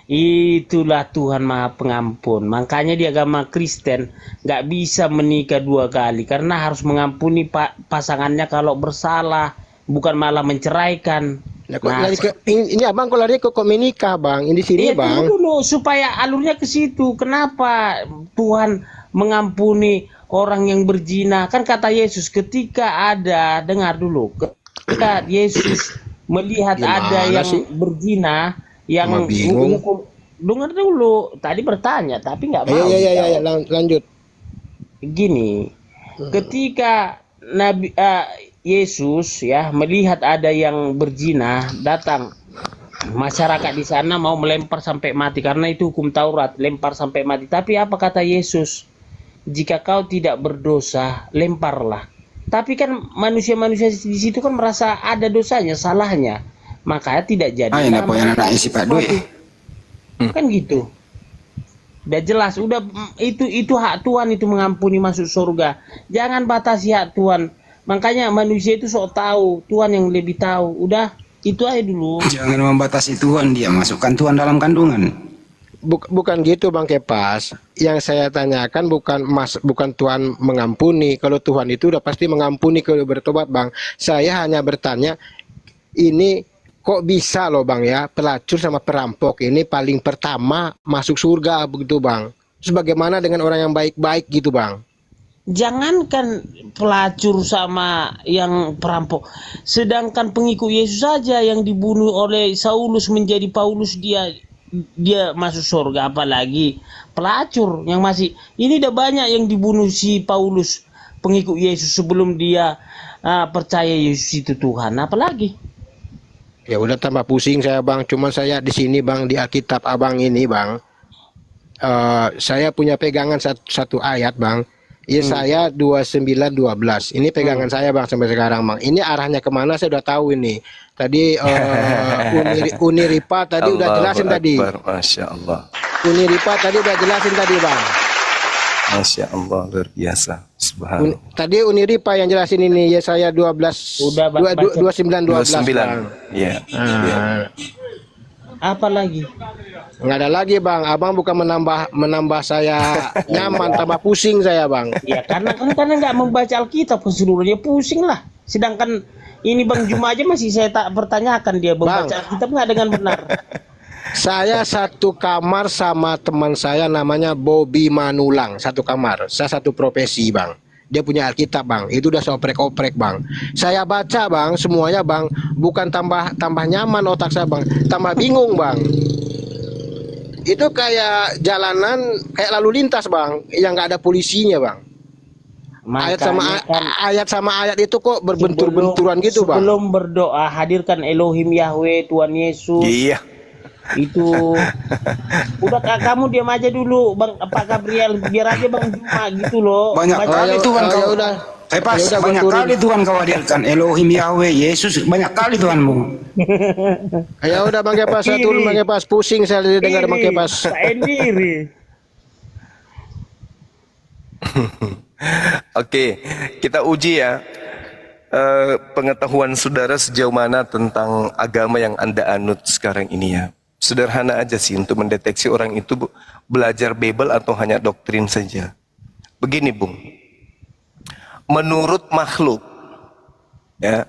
Itulah Tuhan Maha Pengampun. Makanya di agama Kristen nggak bisa menikah 2 kali karena harus mengampuni pasangannya kalau bersalah, bukan malah menceraikan. Ini abang kalau lari kok menikah bang? Ini sini bang. Dulu supaya alurnya ke situ. Kenapa Tuhan mengampuni orang yang berzina? Kan kata Yesus ketika ada, dengar dulu, ketika Yesus melihat ada yang berzina, yang hukum, dengar dulu, tadi bertanya tapi nggak mau. Ya, lanjut. Gini, ketika Nabi Yesus ya melihat ada yang berzina, datang masyarakat di sana mau melempar sampai mati karena itu hukum Taurat, lempar sampai mati. Tapi apa kata Yesus? Jika kau tidak berdosa, lemparlah. Tapi kan manusia-manusia di situ kan merasa ada dosanya, salahnya. Makanya tidak jadi. Kan gitu. Udah jelas, udah itu hak Tuhan itu mengampuni masuk surga. Jangan batasi hak Tuhan. Makanya manusia itu sok tahu, Tuhan yang lebih tahu. Udah, itu aja dulu. Jangan membatasi Tuhan, dia masukkan Tuhan dalam kandungan. Bukan gitu Bang Kepas. Yang saya tanyakan bukan Tuhan mengampuni. Kalau Tuhan itu udah pasti mengampuni kalau bertobat Bang. Saya hanya bertanya, ini kok bisa loh Bang ya, pelacur sama perampok ini paling pertama masuk surga begitu Bang. Sebagaimana dengan orang yang baik-baik gitu Bang. Jangankan pelacur sama yang perampok, sedangkan pengikut Yesus saja yang dibunuh oleh Saulus menjadi Paulus, dia masuk surga, apalagi pelacur yang masih. Ini udah banyak yang dibunuh si Paulus pengikut Yesus sebelum dia percaya Yesus itu Tuhan, apalagi. Ya udah tambah pusing saya Bang. Cuman saya di sini Bang, di Alkitab Abang ini Bang, saya punya pegangan satu ayat Bang, Yesaya 29:12. Ini pegangan saya Bang sampai sekarang Bang. Ini arahnya kemana saya udah tahu ini. Tadi Uniripa tadi udah jelasin tadi. Masya Allah. Uniripa tadi udah jelasin tadi Bang. Masya Allah, luar biasa. Subhanallah. Tadi Uniripa yang jelasin ini Yesaya 29:12 Bang. Iya. Apa lagi? Nggak ada lagi Bang. Abang bukan menambah saya nyaman, tambah pusing saya Bang. Ya karena nggak membaca Alkitab keseluruhannya, pusing lah. Sedangkan ini Bang Juma aja masih saya tak pertanyakan dia membaca Alkitab nggak dengan benar. Saya satu kamar sama teman saya namanya Bobby Manulang, satu kamar. Saya satu profesi Bang. dia punya Alkitab bang, itu udah seoprek-oprek bang. Saya baca bang, semuanya bang, bukan tambah nyaman otak saya bang, tambah bingung bang. Itu kayak jalanan, kayak lalu lintas bang, yang nggak ada polisinya bang. Ayat sama ayat itu kok berbentur-benturan gitu bang. Sebelum berdoa hadirkan Elohim Yahweh Tuhan Yesus. Iya. Itu udah kamu diam aja dulu bang Pak Gabriel, biar aja Bang Juma gitu loh. Banyak kali Tuhan kau. Saya pas banyak kali Tuhan kau hadirkan Elohim Yahweh Yesus, banyak kali Tuhanmu. Ya udah Bang Kepas, saya turun Bang Kepas, pusing saya dengar Bang Kepas. Sendiri. Oke, kita uji ya pengetahuan saudara sejauh mana tentang agama yang Anda anut sekarang ini ya. Sederhana aja sih untuk mendeteksi orang itu belajar Bible atau hanya doktrin saja. Begini Bung, menurut makhluk ya,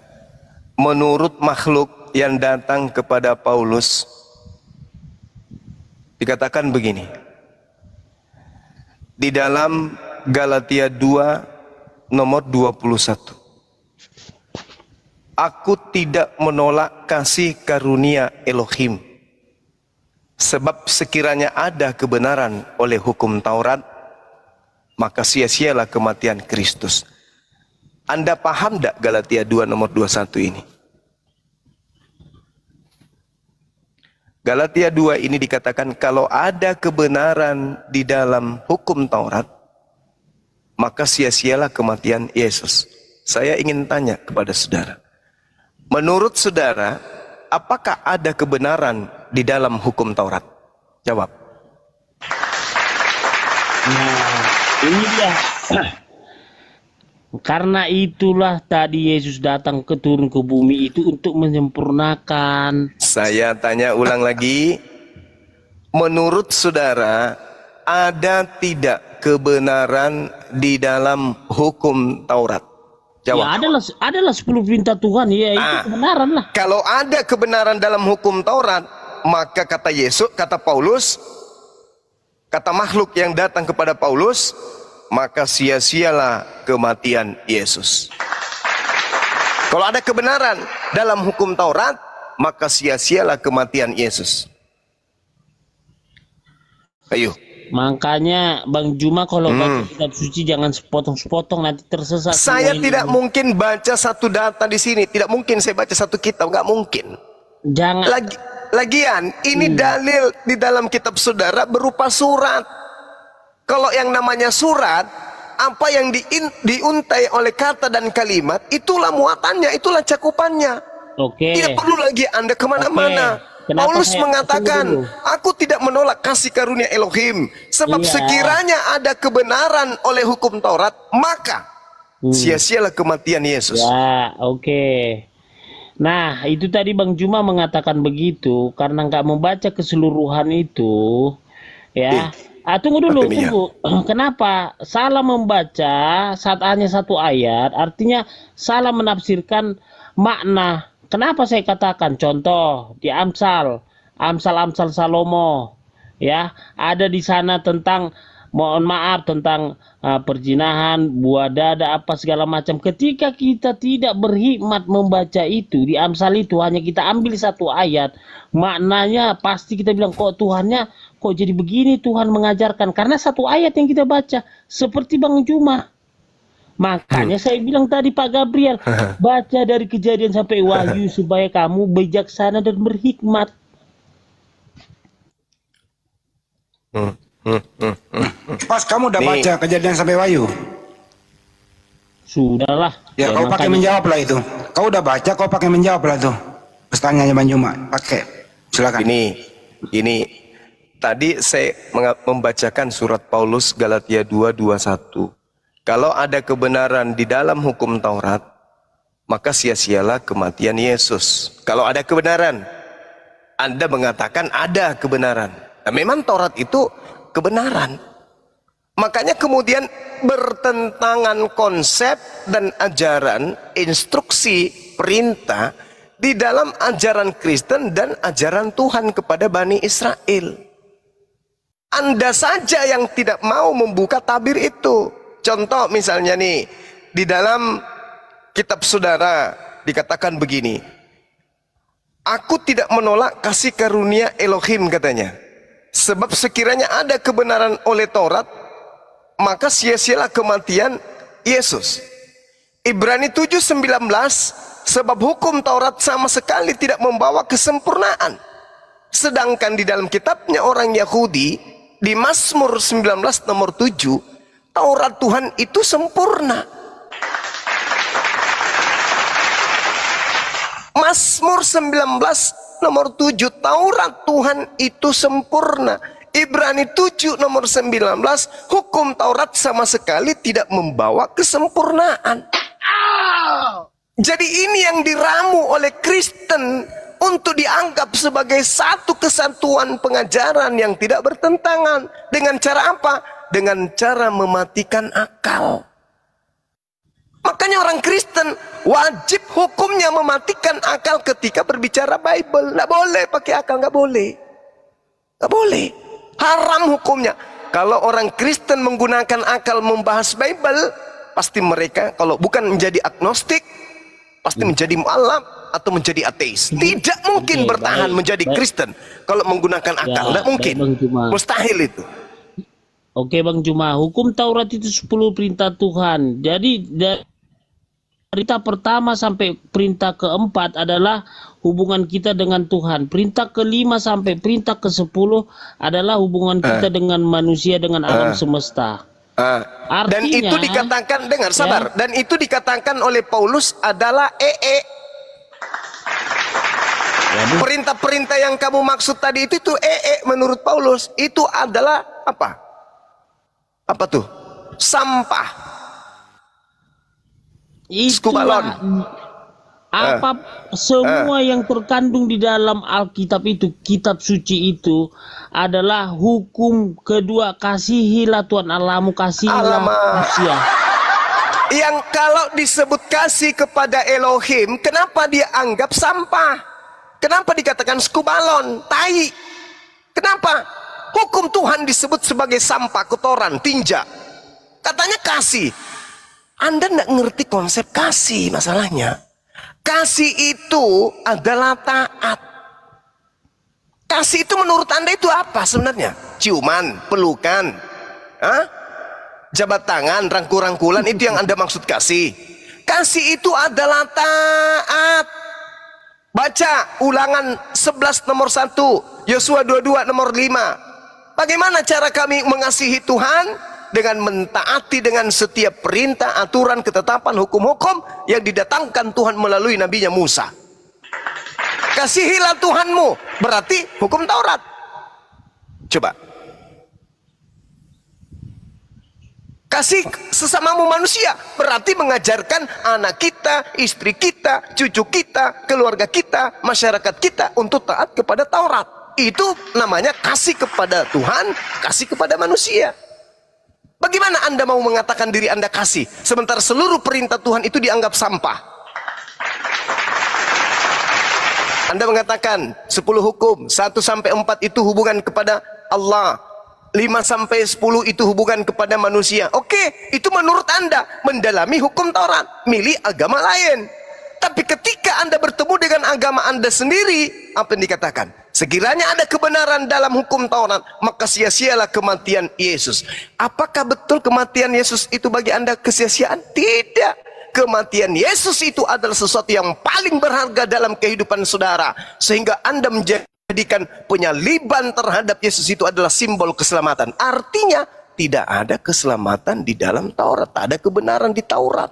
menurut makhluk yang datang kepada Paulus dikatakan begini di dalam Galatia 2 nomor 21. Aku tidak menolak kasih karunia Elohim, sebab sekiranya ada kebenaran oleh hukum Taurat, maka sia-sialah kematian Kristus. Anda paham tidak Galatia 2 nomor 21 ini? Galatia 2 ini dikatakan kalau ada kebenaran di dalam hukum Taurat, maka sia-sialah kematian Yesus. Saya ingin tanya kepada saudara, menurut saudara, apakah ada kebenaran di dalam hukum Taurat? Jawab. Nah, ini dia. Karena itulah tadi Yesus datang turun ke bumi itu untuk menyempurnakan. Saya tanya ulang lagi, menurut saudara ada tidak kebenaran di dalam hukum Taurat? Jawab. Ya adalah 10 perintah Tuhan, ya itu kebenaran lah. Kalau ada kebenaran dalam hukum Taurat, maka kata Yesus, kata Paulus, kata makhluk yang datang kepada Paulus, maka sia-sialah kematian Yesus. Kalau ada kebenaran dalam hukum Taurat, maka sia-sialah kematian Yesus. Ayo. Makanya Bang Juma kalau baca kitab suci jangan sepotong-sepotong, nanti tersesat. Saya tidak mungkin baca satu data di sini, tidak mungkin saya baca satu kitab, nggak mungkin. Jangan. Lagian ini dalil di dalam kitab saudara berupa surat. Kalau yang namanya surat, apa yang diuntai oleh kata dan kalimat, itulah muatannya, itulah cakupannya. Oke. Tidak perlu lagi Anda kemana-mana. Paulus mengatakan, aku tidak menolak kasih karunia Elohim, sebab sekiranya ada kebenaran oleh hukum Taurat, maka sia-sialah kematian Yesus. Ya, oke. Nah, itu tadi Bang Juma mengatakan begitu karena nggak membaca keseluruhan itu, ya. Tunggu dulu, tunggu. Kenapa salah membaca saat hanya satu ayat? Artinya salah menafsirkan makna. Kenapa saya katakan? Contoh di Amsal Salomo, ya, ada di sana tentang mohon maaf tentang perzinahan, buah dada, apa segala macam. Ketika kita tidak berhikmat membaca itu di Amsal itu, hanya kita ambil satu ayat, maknanya pasti kita bilang kok Tuhannya kok jadi begini, Tuhan mengajarkan karena satu ayat yang kita baca, seperti Bang Juma. Makanya saya bilang tadi Pak Gabriel, baca dari Kejadian sampai Wahyu supaya kamu bijaksana dan berhikmat. Pas kamu udah baca Kejadian sampai Wahyu? Sudahlah. Ya kau pakai menjawab lah itu. Kau udah baca, kau pakai menjawab lah tuh. Pertanyaannya Bang Juma, pakai. Silakan. Ini tadi saya membacakan surat Paulus Galatia 2:21. Kalau ada kebenaran di dalam hukum Taurat, maka sia-sialah kematian Yesus. Kalau ada kebenaran, Anda mengatakan ada kebenaran. Nah, memang Taurat itu kebenaran. Makanya kemudian bertentangan konsep dan ajaran, instruksi, perintah di dalam ajaran Kristen dan ajaran Tuhan kepada Bani Israel. Anda saja yang tidak mau membuka tabir itu. Contoh misalnya nih, di dalam kitab saudara dikatakan begini, aku tidak menolak kasih karunia Elohim katanya. Sebab sekiranya ada kebenaran oleh Taurat, maka sia-sialah kematian Yesus. Ibrani 7:19, sebab hukum Taurat sama sekali tidak membawa kesempurnaan. Sedangkan di dalam kitabnya orang Yahudi, di Mazmur 19 nomor 7, Taurat Tuhan itu sempurna. Mazmur 19 nomor 7, Taurat Tuhan itu sempurna. Ibrani 7 nomor 19, hukum Taurat sama sekali tidak membawa kesempurnaan. Jadi ini yang diramu oleh Kristen untuk dianggap sebagai satu kesatuan pengajaran yang tidak bertentangan. Dengan cara apa? Dengan cara mematikan akal. Makanya orang Kristen wajib hukumnya mematikan akal ketika berbicara Bible. Nggak boleh pakai akal, nggak boleh. Nggak boleh. Haram hukumnya. Kalau orang Kristen menggunakan akal membahas Bible, pasti mereka kalau bukan menjadi agnostik, pasti menjadi mualaf atau menjadi ateis. Tidak mungkin bertahan menjadi Kristen kalau menggunakan akal. Tidak mungkin. Mustahil itu. Oke Bang Juma, hukum Taurat itu 10 perintah Tuhan. Jadi dari perintah pertama sampai perintah keempat adalah hubungan kita dengan Tuhan. Perintah kelima sampai perintah ke-10 adalah hubungan kita dengan manusia, dengan alam semesta. Artinya, dan itu dikatakan, dengar sabar, dan itu dikatakan oleh Paulus adalah perintah-perintah yang kamu maksud tadi itu menurut Paulus itu adalah apa? Apa tuh? Sampah. Skubalon. Apa semua yang terkandung di dalam Alkitab itu, kitab suci itu adalah hukum kedua, kasihilah Tuhan Allahmu, kasihilah manusia. Yang kalau disebut kasih kepada Elohim, kenapa dia anggap sampah? Kenapa dikatakan skubalon, tai? Kenapa? Hukum Tuhan disebut sebagai sampah, kotoran, tinja. Katanya kasih. Anda tidak ngerti konsep kasih masalahnya. Kasih itu adalah taat. Kasih itu menurut Anda itu apa sebenarnya? Ciuman, pelukan, jabat tangan, rangkul-rangkulan, itu yang Anda maksud kasih. Kasih itu adalah taat. Baca Ulangan 11 nomor 1, Yosua 22 nomor 5. Bagaimana cara kami mengasihi Tuhan? Dengan mentaati dengan setiap perintah, aturan, ketetapan, hukum-hukum yang didatangkan Tuhan melalui nabinya Musa. Kasihilah Tuhanmu, berarti hukum Taurat. Coba. Kasih sesamamu manusia, berarti mengajarkan anak kita, istri kita, cucu kita, keluarga kita, masyarakat kita untuk taat kepada Taurat. Itu namanya kasih kepada Tuhan, kasih kepada manusia. Bagaimana Anda mau mengatakan diri Anda kasih, sementara seluruh perintah Tuhan itu dianggap sampah? Anda mengatakan 10 hukum, 1 sampai 4 itu hubungan kepada Allah, 5 sampai 10 itu hubungan kepada manusia. Oke, itu menurut Anda mendalami hukum Taurat, milih agama lain. Tapi ketika Anda bertemu dengan agama Anda sendiri, apa yang dikatakan? Sekiranya ada kebenaran dalam hukum Taurat, maka sia-sialah kematian Yesus. Apakah betul kematian Yesus itu bagi Anda kesia-siaan? Tidak. Kematian Yesus itu adalah sesuatu yang paling berharga dalam kehidupan saudara. Sehingga Anda menjadikan penyaliban terhadap Yesus itu adalah simbol keselamatan. Artinya, tidak ada keselamatan di dalam Taurat. Tak ada kebenaran di Taurat.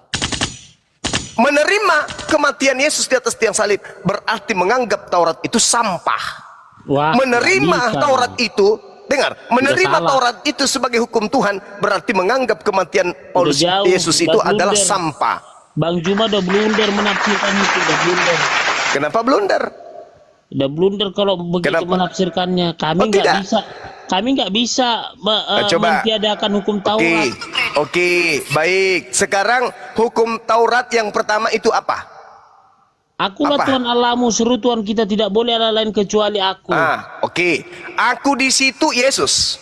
Menerima kematian Yesus di atas tiang salib berarti menganggap Taurat itu sampah. Wah, menerima Taurat itu, dengar, menerima Taurat itu sebagai hukum Tuhan berarti menganggap kematian Paulus Yesus itu adalah sampah. Bang Juma udah blunder menafsirkan itu, udah blunder. Kenapa blunder? Udah blunder kalau begitu menafsirkannya. Kami nggak bisa mentiadakan hukum Taurat. Oke, baik. Sekarang hukum Taurat yang pertama itu apa? Akulah Tuhan Allahmu, seru Tuhan kita, tidak boleh Allah lain kecuali aku. Oke. Aku di situ Yesus.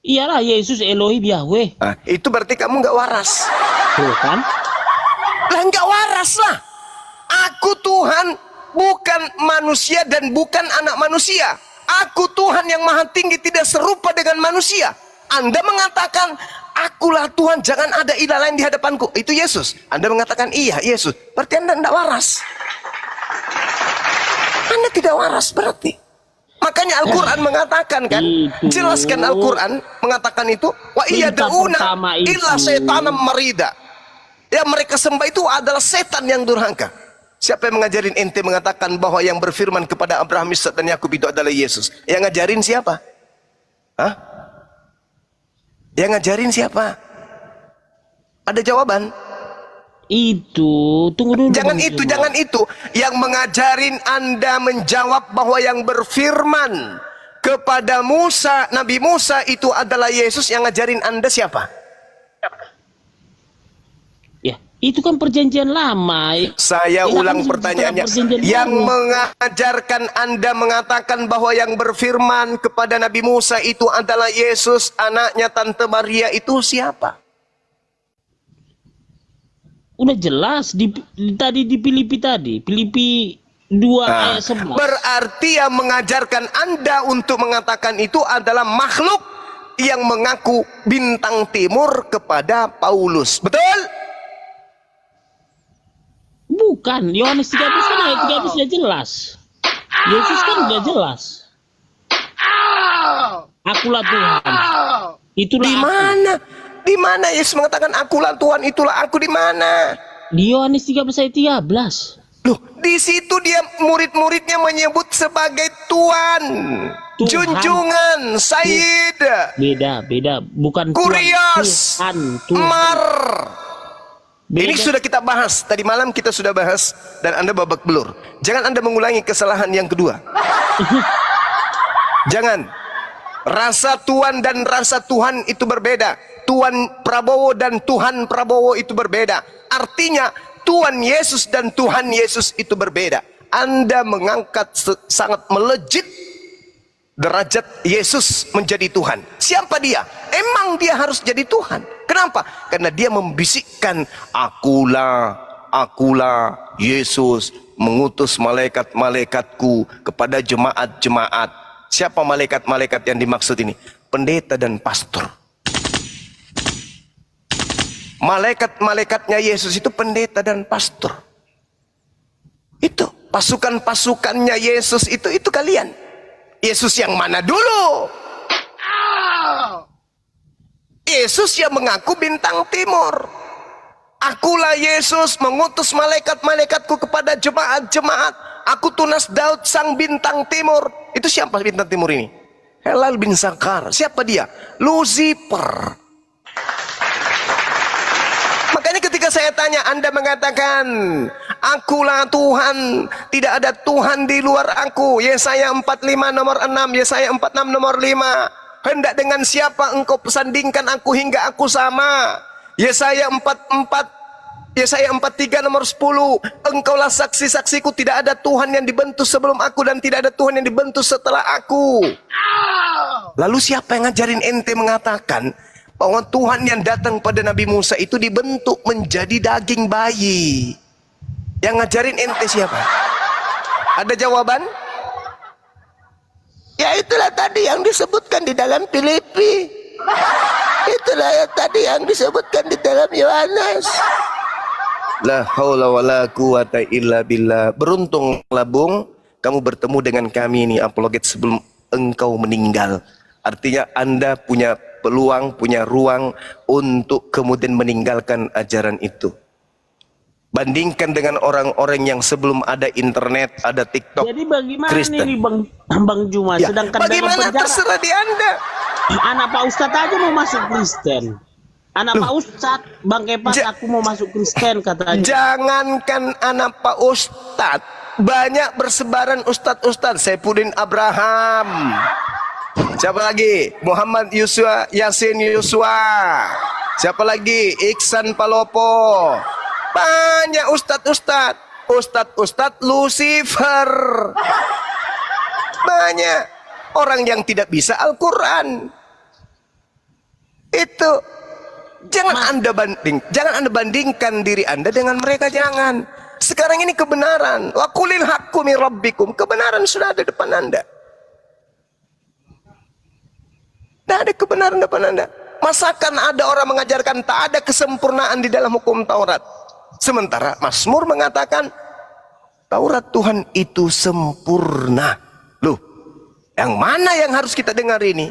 Iyalah Yesus Elohim Yahweh. Nah, itu berarti kamu nggak waras. Tuh kan? Lah nggak waras lah. Aku Tuhan, bukan manusia dan bukan anak manusia. Aku Tuhan yang maha tinggi, tidak serupa dengan manusia. Anda mengatakan, akulah Tuhan, jangan ada ilah lain di hadapanku. Itu Yesus. Anda mengatakan, iya Yesus. Berarti Anda tidak waras. Anda tidak waras berarti. Makanya Al-Quran mengatakan kan, jelaskan Al-Quran mengatakan itu, wa iya dauna illa setanam marida. Yang mereka sembah itu adalah setan yang durhaka. Siapa yang mengajarin ente mengatakan bahwa yang berfirman kepada Abraham, Ishak dan Yakub itu adalah Yesus? Yang ngajarin siapa? Hah? Yang ngajarin siapa? Ada jawaban? Itu, tunggu dulu. Jangan itu, jangan itu. Yang mengajarin Anda menjawab bahwa yang berfirman kepada Musa, Nabi Musa itu adalah Yesus, yang ngajarin Anda siapa? Ya, itu kan perjanjian lama. Saya ulang pertanyaannya. Yang mengajarkan Anda mengatakan bahwa yang berfirman kepada Nabi Musa itu adalah Yesus, anaknya Tante Maria, itu siapa? Udah jelas tadi di Filipi tadi. Filipi 2 ayat 11. Berarti yang mengajarkan Anda untuk mengatakan itu adalah makhluk yang mengaku bintang timur kepada Paulus. Betul? Bukan, Yohanes 13 kan ayat 13 sudah jelas. Yesus kan sudah jelas. Akulah Tuhan. Itulah di mana? Di mana Yesus mengatakan akulah Tuhan, itulah aku, di mana? Di Yohanes 13 ayat 13. Loh, di situ dia murid-muridnya menyebut sebagai Tuhan. Junjungan, Sayyid. Beda, bukan Kurios, Tuhan. Mar. Beda. Ini sudah kita bahas, tadi malam kita sudah bahas dan Anda babak belur. Jangan Anda mengulangi kesalahan yang kedua. Jangan. Rasa Tuhan dan rasa Tuhan itu berbeda. Tuhan Prabowo dan Tuhan Prabowo itu berbeda. Artinya Tuhan Yesus dan Tuhan Yesus itu berbeda. Anda mengangkat sangat melejit derajat Yesus menjadi Tuhan. Siapa dia? Emang dia harus jadi Tuhan. Kenapa? Karena dia membisikkan, akulah Yesus mengutus malaikat-malaikatku kepada jemaat-jemaat. Siapa malaikat-malaikat yang dimaksud ini? Pendeta dan pastor. Malaikat-malaikatnya Yesus itu pendeta dan pastor. Itu pasukan-pasukannya Yesus itu kalian. Yesus yang mana dulu? Yesus yang mengaku bintang timur. Akulah Yesus mengutus malaikat-malaikatku kepada jemaat-jemaat. Aku tunas Daud sang bintang timur. Itu siapa bintang timur ini? Helal bin Zakar. Siapa dia? Lucifer. Makanya ketika saya tanya, Anda mengatakan, akulah Tuhan, tidak ada Tuhan di luar aku. Yesaya 45 nomor 6, Yesaya 46 nomor 5. Hendak dengan siapa engkau pesandingkan aku hingga aku sama. Yesaya 44, Yesaya 43 nomor 10. Engkaulah saksi-saksiku, tidak ada Tuhan yang dibentuk sebelum aku dan tidak ada Tuhan yang dibentuk setelah aku. Lalu siapa yang ngajarin ente mengatakan bahwa Tuhan yang datang pada Nabi Musa itu dibentuk menjadi daging bayi? Yang ngajarin ente siapa? Ada jawaban? Ya itulah tadi yang disebutkan di dalam Filipi. Itulah yang tadi yang disebutkan di dalam Yohanes. La haula wala quwata illa billah. Beruntunglah Bung, kamu bertemu dengan kami ini apologet sebelum engkau meninggal. Artinya Anda punya peluang, punya ruang untuk kemudian meninggalkan ajaran itu. Bandingkan dengan orang-orang yang sebelum ada internet, ada TikTok. Jadi bagaimana Kristen. ini Bang Juma? Ya, Sedangkan bagaimana dalam penjara, terserah di Anda. anak Pak Ustadz aja mau masuk Kristen. Anak Pak Ustadz, Bang Kepas, aku mau masuk Kristen katanya. Jangankan anak Pak Ustadz, banyak bersebaran Ustadz-Ustadz. Saifuddin Abraham. Siapa lagi? Muhammad Yusua, Yasin Yusua. Siapa lagi? Iksan Palopo. Banyak Ustadz-Ustadz. Ustadz-Ustadz Lucifer. Banyak orang yang tidak bisa Al-Quran. Itu jangan Anda bandingkan diri Anda dengan mereka, jangan. Sekarang ini kebenaran. Wa qulil haqqu min rabbikum. Kebenaran sudah ada depan Anda. Tidak ada kebenaran depan Anda. Masakan ada orang mengajarkan tak ada kesempurnaan di dalam hukum Taurat. Sementara Mazmur mengatakan Taurat Tuhan itu sempurna. Loh, yang mana yang harus kita dengar ini?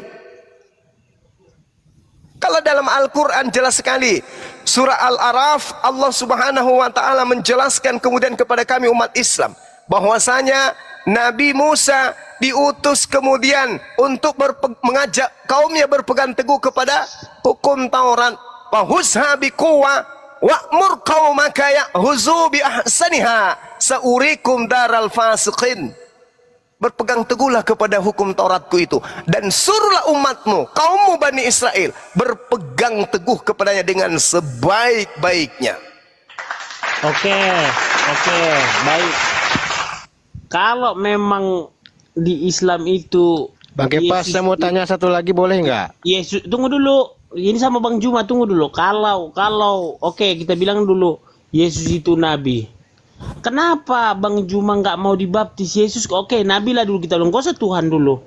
Kalau dalam Al-Quran jelas sekali, surah Al-Araf, Allah Subhanahu wa Ta'ala menjelaskan kemudian kepada kami umat Islam bahwasanya Nabi Musa diutus kemudian untuk mengajak kaumnya berpegang teguh kepada hukum Taurat. Fahuzha biquwa wa'mur qaumaka ya'huzu bi ahsaniha sa'urikum daral fasiqin. Berpegang teguhlah kepada hukum Tauratku itu, dan suruhlah umatmu, kaummu Bani Israel, berpegang teguh kepadanya dengan sebaik-baiknya. Oke, baik. Kalau memang di Islam itu, Bang Kepas, saya mau tanya satu lagi, boleh nggak? Yesus, tunggu dulu. Ini sama Bang Juma, tunggu dulu. Kalau, oke, kita bilang dulu, Yesus itu nabi. Kenapa Bang Juma nggak mau dibaptis? Yesus, oke, nabi lah dulu kita bilang, gak usah Tuhan dulu.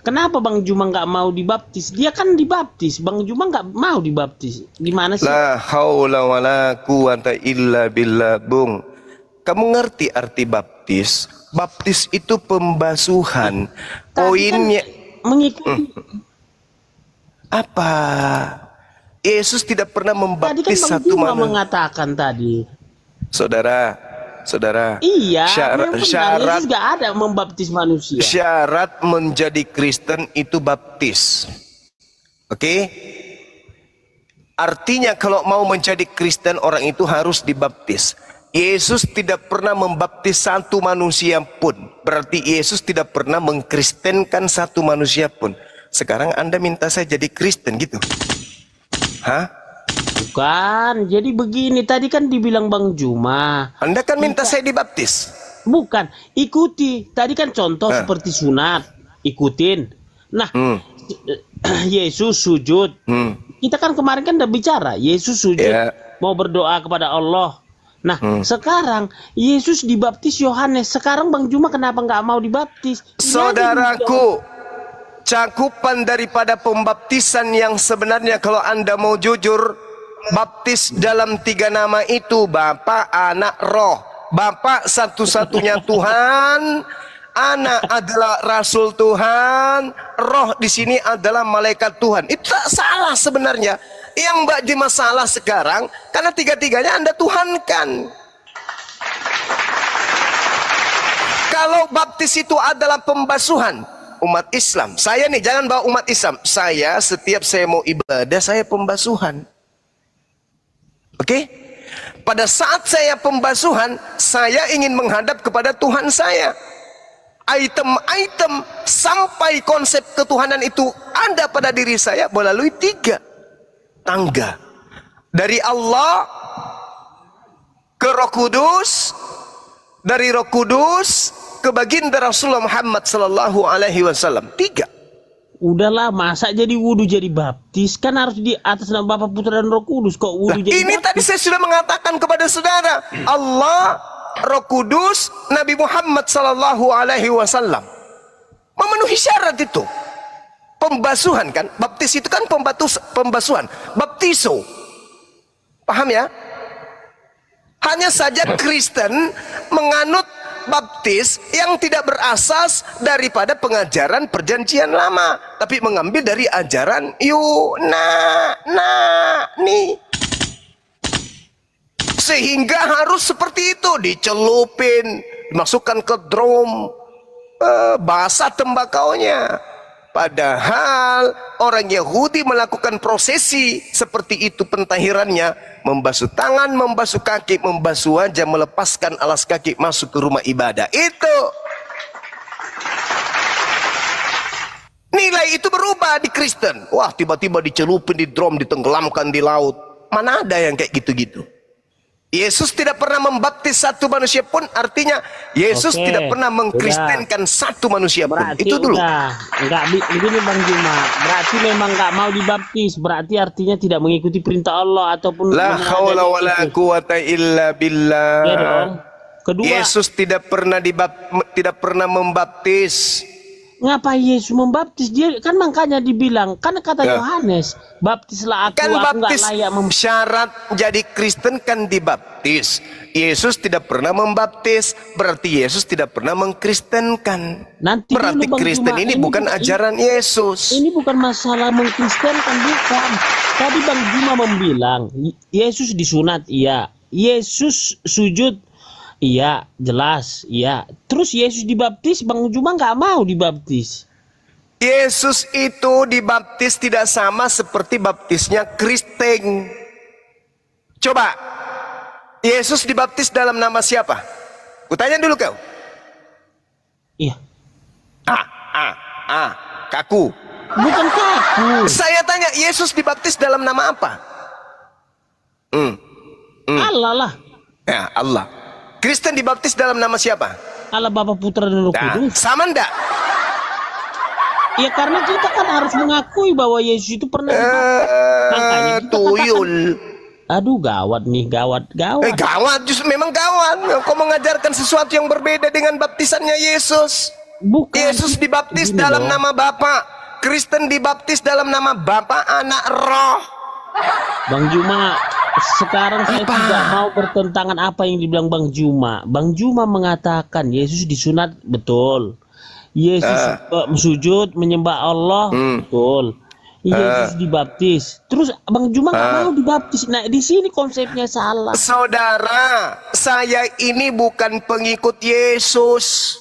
Kenapa Bang Juma nggak mau dibaptis? Dia kan dibaptis, Bang Juma nggak mau dibaptis. Gimana sih? La haula wala quwata illa billah, Bung. Kamu ngerti arti baptis? Baptis itu pembasuhan. Poinnya mengikuti. Apa? Yesus tidak pernah Tadi kan membaptis Bang satu Juma manusia. mengatakan tadi. Saudara. Iya, Syarat Yesus gak ada membaptis manusia. Syarat menjadi Kristen itu baptis. Oke? Artinya kalau mau menjadi Kristen, orang itu harus dibaptis. Yesus tidak pernah membaptis satu manusia pun. Berarti Yesus tidak pernah mengkristenkan satu manusia pun. Sekarang Anda minta saya jadi Kristen gitu? Hah? Bukan, jadi begini, tadi kan dibilang Bang Juma. Anda kan minta saya dibaptis. Bukan, ikuti. Tadi kan contoh seperti sunat, ikutin. Nah, Yesus sujud. Kita kan kemarin kan udah bicara, Yesus sujud, mau berdoa kepada Allah. Nah, sekarang Yesus dibaptis Yohanes. Sekarang Bang Juma kenapa nggak mau dibaptis? Saudaraku, cakupan daripada pembaptisan yang sebenarnya kalau Anda mau jujur, baptis dalam 3 nama itu Bapa, Anak, Roh. Bapa satu-satunya Tuhan, Anak adalah Rasul Tuhan, Roh di sini adalah malaikat Tuhan. Itu tak salah sebenarnya. Yang jadi masalah sekarang karena 3-tiganya Anda tuhankan. Kalau baptis itu adalah pembasuhan umat Islam, saya nih, jangan bawa umat Islam, saya setiap saya mau ibadah saya pembasuhan. Oke? Pada saat saya pembasuhan, saya ingin menghadap kepada Tuhan saya. Item-item sampai konsep ketuhanan itu ada pada diri saya melalui 3 tangga. Dari Allah ke Roh Kudus, dari Roh Kudus ke baginda Rasulullah Muhammad sallallahu alaihi wasallam. 3. Udahlah, masa jadi wudhu jadi baptis? Kan harus di atas nama Bapa, Putra dan Roh Kudus. Kok wudhu jadi ini baptis? tadi saya sudah mengatakan kepada saudara, Allah, Roh Kudus, Nabi Muhammad sallallahu alaihi wasallam memenuhi syarat itu. Pembasuhan kan, baptis itu kan pembasuhan, baptiso. Paham ya? Hanya saja Kristen menganut baptis yang tidak berasas daripada pengajaran perjanjian lama, tapi mengambil dari ajaran Yunani. Sehingga harus seperti itu, dicelupin, dimasukkan ke drum, basah tembakaunya. Padahal orang Yahudi melakukan prosesi seperti itu pentahirannya, membasuh tangan, membasuh kaki, membasuh wajah, melepaskan alas kaki, masuk ke rumah ibadah. Itu nilai itu berubah di Kristen. Wah, tiba-tiba dicelupin di drum, ditenggelamkan di laut. Mana ada yang kayak gitu-gitu? Yesus tidak pernah membaptis satu manusia pun, artinya Yesus Oke, tidak pernah mengkristenkan satu manusia pun. Berarti Itu dulu. enggak begini Bang Juma. Berarti memang enggak mau dibaptis. Berarti artinya tidak mengikuti perintah Allah ataupun La haula wala quwata illa billah. Ya dong. Kedua, Yesus tidak pernah membaptis. ngapa Yesus membaptis? Dia kan makanya dibilang, kan kata Yohanes, baptislah aku, Kan aku enggak baptis layak syarat jadi Kristen kan dibaptis. Yesus tidak pernah membaptis, berarti Yesus tidak pernah mengkristenkan. Nanti Berarti dulu, Bang Kristen Juma, ini bukan ajaran Yesus. Ini bukan masalah mengkristenkan, bukan. Tadi Bang Juma membilang Yesus disunat, iya. Yesus sujud, iya, jelas, iya. Terus Yesus dibaptis, Bang Juma nggak mau dibaptis. Yesus itu dibaptis tidak sama seperti baptisnya Kristen. Coba, Yesus dibaptis dalam nama siapa? Kutanya dulu kau. Iya. Kaku. Bukan kaku. Saya tanya, Yesus dibaptis dalam nama apa? Allah lah. Ya, Allah. Kristen dibaptis dalam nama siapa? Allah Bapa Putra dan Roh Nah, Kudus. sama ndak? Ya karena kita kan harus mengakui bahwa Yesus itu pernah dibaptis. Makanya kita Tuyul. Aduh gawat nih, gawat. Gawat, justru memang gawat. Kau mengajarkan sesuatu yang berbeda dengan baptisannya Yesus. Bukan. Yesus dibaptis Gini dalam loh. nama Bapa. Kristen dibaptis dalam nama Bapa, Anak, Roh. Bang Juma, sekarang saya tidak mau bertentangan apa yang dibilang Bang Juma. Bang Juma mengatakan Yesus disunat, betul. Yesus sujud menyembah Allah, betul. Yesus dibaptis. Terus Bang Juma nggak mau dibaptis. Nah, di sini konsepnya salah. Saudara, saya ini bukan pengikut Yesus.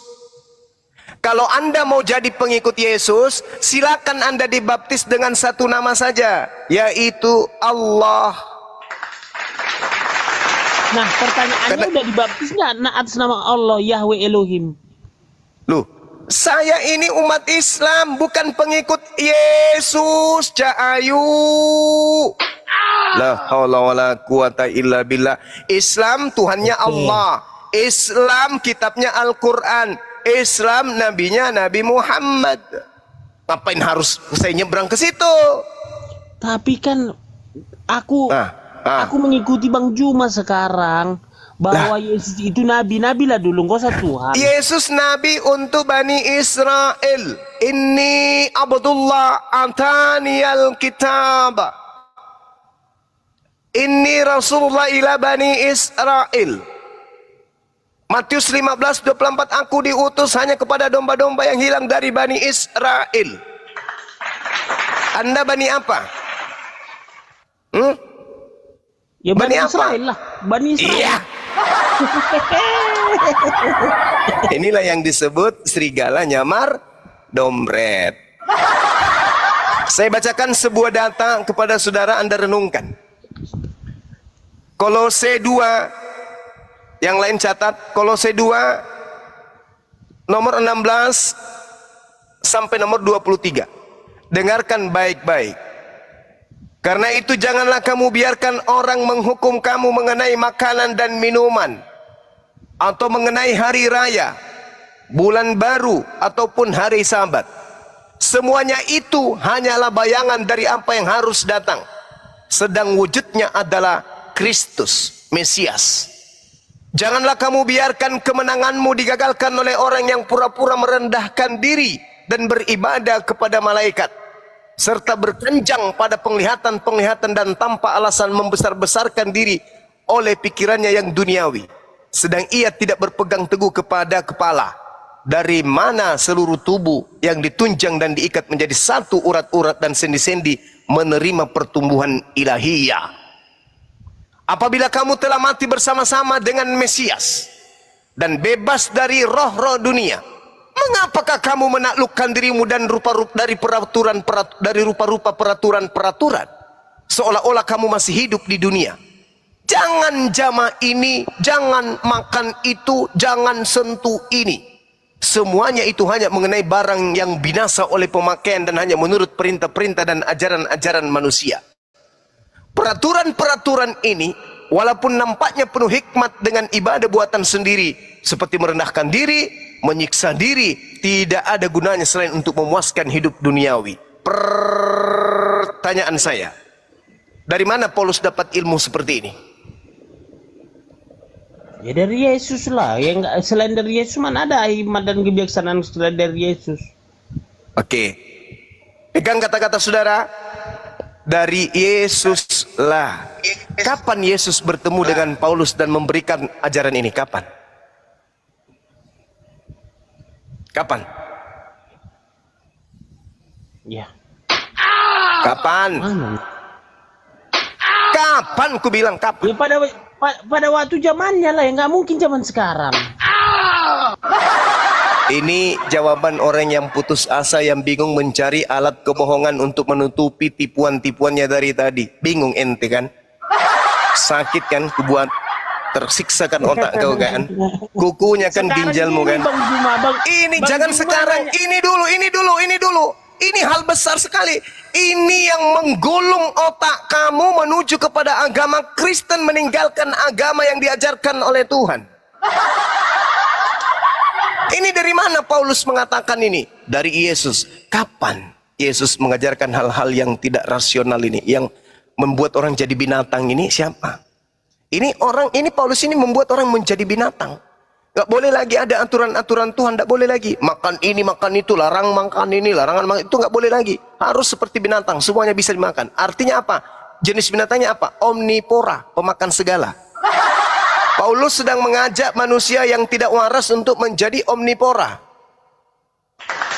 Kalau Anda mau jadi pengikut Yesus, silakan Anda dibaptis dengan satu nama saja, yaitu Allah. Nah, pertanyaannya udah dibaptis nggak atas nama Allah, Yahweh Elohim? Loh, saya ini umat Islam, bukan pengikut Yesus. Cahayu. La haula wala quwata illa billah. Islam Tuhannya Allah. Islam kitabnya Al-Quran. Islam nabinya Nabi Muhammad. Ngapain harus saya nyebrang ke situ? Tapi kan aku mengikuti Bang Juma sekarang bahwa Yesus itu nabi lah dulu, nggak usah Tuhan. Yesus nabi untuk Bani Israel. Inni Abdullah antaniyal kitab. Inni Rasulullah ila Bani Israel. Matius 15:24, aku diutus hanya kepada domba-domba yang hilang dari Bani Israel. Anda Bani apa? Ya Bani Bani apa? Israel lah, Bani Israel. Iya. Inilah yang disebut serigala nyamar dompet. Saya bacakan sebuah data kepada saudara, Anda renungkan. Kolose 2, yang lain catat, Kolose 2 nomor 16 sampai nomor 23. Dengarkan baik-baik. Karena itu janganlah kamu biarkan orang menghukum kamu mengenai makanan dan minuman, atau mengenai hari raya, bulan baru, ataupun hari Sabat. Semuanya itu hanyalah bayangan dari apa yang harus datang, sedang wujudnya adalah Kristus, Mesias. Janganlah kamu biarkan kemenanganmu digagalkan oleh orang yang pura-pura merendahkan diri dan beribadah kepada malaikat, serta berkenjang pada penglihatan-penglihatan dan tanpa alasan membesar-besarkan diri oleh pikirannya yang duniawi, sedang ia tidak berpegang teguh kepada kepala, dari mana seluruh tubuh yang ditunjang dan diikat menjadi satu urat-urat dan sendi-sendi menerima pertumbuhan ilahiyah. Apabila kamu telah mati bersama-sama dengan Mesias dan bebas dari roh-roh dunia, mengapakah kamu menaklukkan dirimu dan dari rupa-rupa peraturan-peraturan, seolah-olah kamu masih hidup di dunia? Jangan jama ini, jangan makan itu, jangan sentuh ini. Semuanya itu hanya mengenai barang yang binasa oleh pemakaian dan hanya menurut perintah-perintah dan ajaran-ajaran manusia. Peraturan-peraturan ini walaupun nampaknya penuh hikmat dengan ibadah buatan sendiri, seperti merendahkan diri, menyiksa diri, tidak ada gunanya selain untuk memuaskan hidup duniawi. Pertanyaan saya, dari mana Paulus dapat ilmu seperti ini? Ya dari Yesus lah. Yang selain dari Yesus mana ada hikmat dan kebijaksanaan selain dari Yesus? Oke. Pegang kata-kata saudara. Dari Yesus lah. Kapan Yesus bertemu dengan Paulus dan memberikan ajaran ini? Kapan? Kapan? Ya. Kapan? Mana? Kapan ku bilang kapan? Ya pada waktu zamannya lah, ya nggak mungkin zaman sekarang. Ini jawaban orang yang putus asa, yang bingung mencari alat kebohongan untuk menutupi tipuan-tipuannya dari tadi. Bingung ente kan? Sakit kan? Kubuat tersiksa kan otak kau kan? Kukunya kan Sekarang ginjalmu ini, kan? Bang Juma, Ini Bang jangan Juma sekarang. nanya. Ini dulu. Ini hal besar sekali. Ini yang menggulung otak kamu menuju kepada agama Kristen, meninggalkan agama yang diajarkan oleh Tuhan. Ini dari mana Paulus mengatakan ini? Dari Yesus. Kapan Yesus mengajarkan hal-hal yang tidak rasional ini, yang membuat orang jadi binatang ini? Siapa? Ini Paulus ini membuat orang menjadi binatang. Gak boleh lagi ada aturan-aturan Tuhan, gak boleh lagi makan ini, makan itu, larang makan ini, larangan makan itu, gak boleh lagi. Harus seperti binatang, semuanya bisa dimakan. Artinya apa? Jenis binatangnya apa? Omnivora, pemakan segala. Paulus sedang mengajak manusia yang tidak waras untuk menjadi omnivora.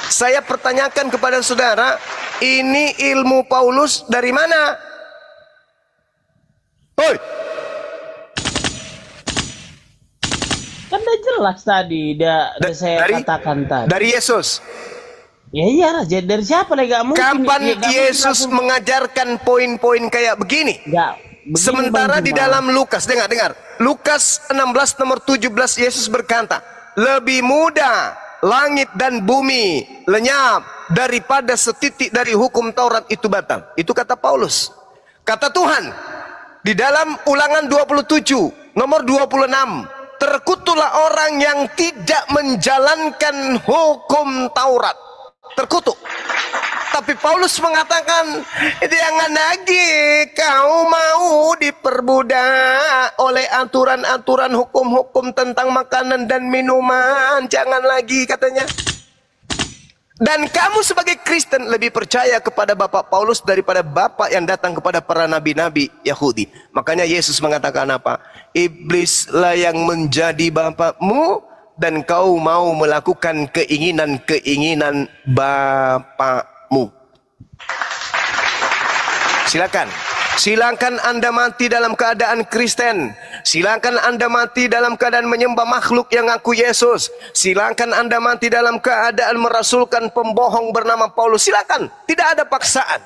Saya pertanyakan kepada saudara, ini ilmu Paulus dari mana? Hoi! Kan udah jelas tadi, saya katakan tadi. Dari Yesus. Ya iyalah, dari siapa lagi? Gak mungkin. Kapan Gak Yesus mungkin mengajarkan poin-poin kayak begini? begini, Sementara Bang di Juma. dalam Lukas, dengar. Lukas 16 nomor 17, Yesus berkata, lebih mudah langit dan bumi lenyap daripada setitik dari hukum Taurat itu batal. Itu kata Paulus. Kata Tuhan di dalam Ulangan 27 nomor 26, terkutuklah orang yang tidak menjalankan hukum Taurat. Terkutuk. Tapi Paulus mengatakan, jangan lagi kau mau diperbudak oleh aturan-aturan hukum-hukum tentang makanan dan minuman. Jangan lagi, katanya. Dan kamu sebagai Kristen lebih percaya kepada Bapak Paulus daripada Bapak yang datang kepada para nabi-nabi Yahudi. Makanya Yesus mengatakan apa? Iblislah yang menjadi bapakmu dan kau mau melakukan keinginan-keinginan bapakmu. Silakan Anda mati dalam keadaan Kristen. Silakan Anda mati dalam keadaan menyembah makhluk yang ngaku Yesus. Silakan Anda mati dalam keadaan merasulkan pembohong bernama Paulus. Silakan, tidak ada paksaan.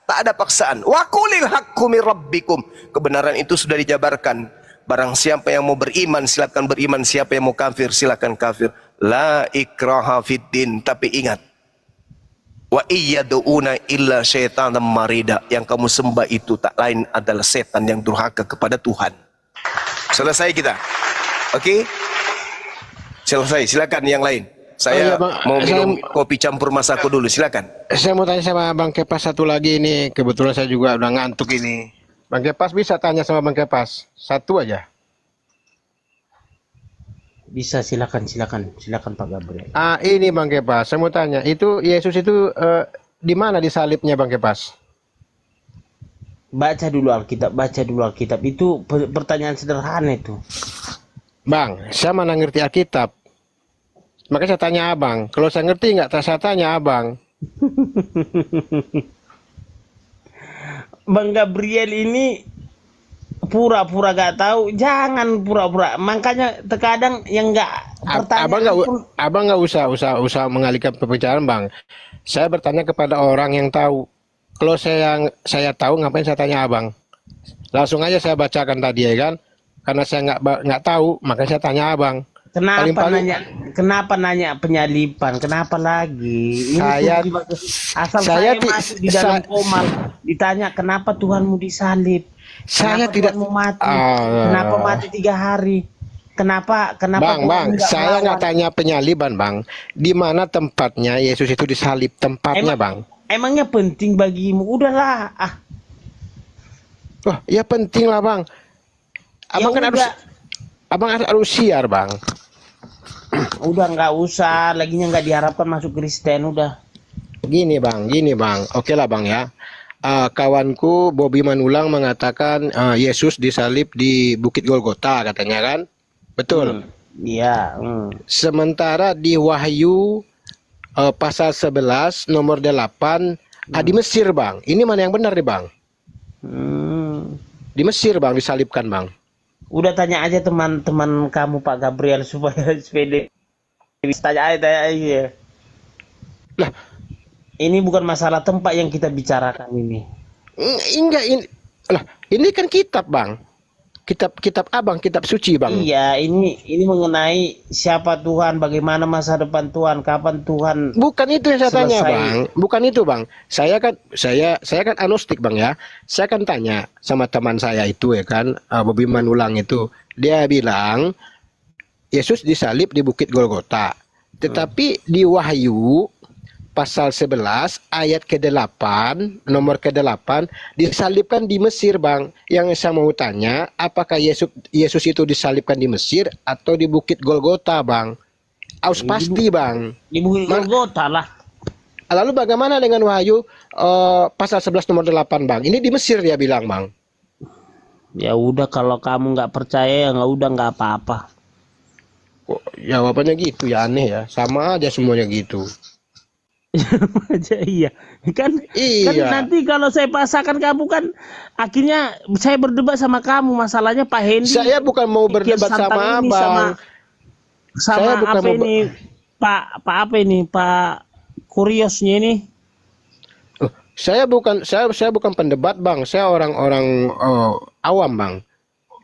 Tak ada paksaan. Wa qulil haqqu mir rabbikum. Kebenaran itu sudah dijabarkan. Barang siapa yang mau beriman, silakan beriman. Siapa yang mau kafir, silakan kafir. La ikraha fiddin. Tapi ingat, wa iyyaduuna illa syaitanam marida. Yang kamu sembah itu tak lain adalah setan yang durhaka kepada Tuhan. Selesai kita. Oke? Selesai. Silakan yang lain. Saya mau minum kopi campur Masako dulu. Silakan. Saya mau tanya sama Bang Kepas satu lagi ini. Kebetulan saya juga udah ngantuk ini. Bang Kepas bisa tanya sama Bang Kepas. Satu aja. Bisa, silakan Pak Gabriel. Ini Bang Kepas, saya mau tanya, itu Yesus itu di mana disalibnya Bang Kepas? Baca dulu Alkitab. Itu pertanyaan sederhana itu. Bang, saya mana ngerti Alkitab. Makanya saya tanya Abang. Kalau saya ngerti nggak, saya tanya Abang. Bang Gabriel ini pura-pura gak tahu, jangan pura-pura. Makanya terkadang yang nggak Abang nggak usah mengalihkan pembicaraan Bang. Saya bertanya kepada orang yang tahu. Kalau saya tahu, ngapain saya tanya Abang? Langsung aja saya bacakan tadi ya kan. Karena saya nggak tahu, makanya saya tanya Abang. Kenapa nanya penyaliban? Kenapa lagi? Ini asal saya masuk di dalam koma ditanya kenapa Tuhanmu disalib? Saya kenapa tidak Tuhanmu mati? Kenapa mati 3 hari? Kenapa Bang, saya nggak tanya penyaliban, Bang. Di mana tempatnya Yesus itu disalib? Tempatnya, Bang. Emangnya penting bagimu? Udahlah. Oh, ya penting lah, Bang. Abang kan harus siar, Bang. Udah nggak usah, laginya nggak diharapkan masuk Kristen, udah. Gini bang, oke lah bang ya. Kawanku Bobby Manulang mengatakan Yesus disalib di Bukit Golgota katanya kan, betul? Iya. Sementara di Wahyu pasal 11 nomor 8 di Mesir bang. Ini mana yang benar nih bang? Di Mesir bang disalibkan bang. Udah tanya aja teman-teman kamu Pak Gabriel supaya tanya aja. Lah, ini bukan masalah tempat yang kita bicarakan ini. Enggak ini kan kitab bang. Kitab abang, kitab suci bang. Iya, ini mengenai siapa Tuhan, bagaimana masa depan Tuhan, kapan Tuhan. Bukan itu yang saya tanya bang, bukan itu bang. Saya kan agnostik bang ya. Saya kan tanya sama teman saya itu ya kan, Bobby Manulang itu, dia bilang Yesus disalib di Bukit Golgota. Tetapi di Wahyu pasal 11 ayat ke-8 nomor ke-8 disalibkan di Mesir bang. Yang saya mau tanya, apakah Yesus itu disalibkan di Mesir atau di Bukit Golgota bang? Harus pasti bang. Di Bukit Golgota lah. Lalu bagaimana dengan Wahyu pasal 11 nomor 8 bang? Ini di Mesir dia bilang bang. Ya udah, kalau kamu nggak percaya ya nggak apa-apa. Kok jawabannya gitu ya, aneh ya, sama aja semuanya gitu. aja iya kan nanti kalau saya pasangkan kamu kan akhirnya saya berdebat sama kamu. Masalahnya Pak Hendy, saya bukan mau berdebat sama abang, sama apa ini Pak apa ini Pak Kuriosnya ini. Saya bukan pendebat bang, saya orang awam bang.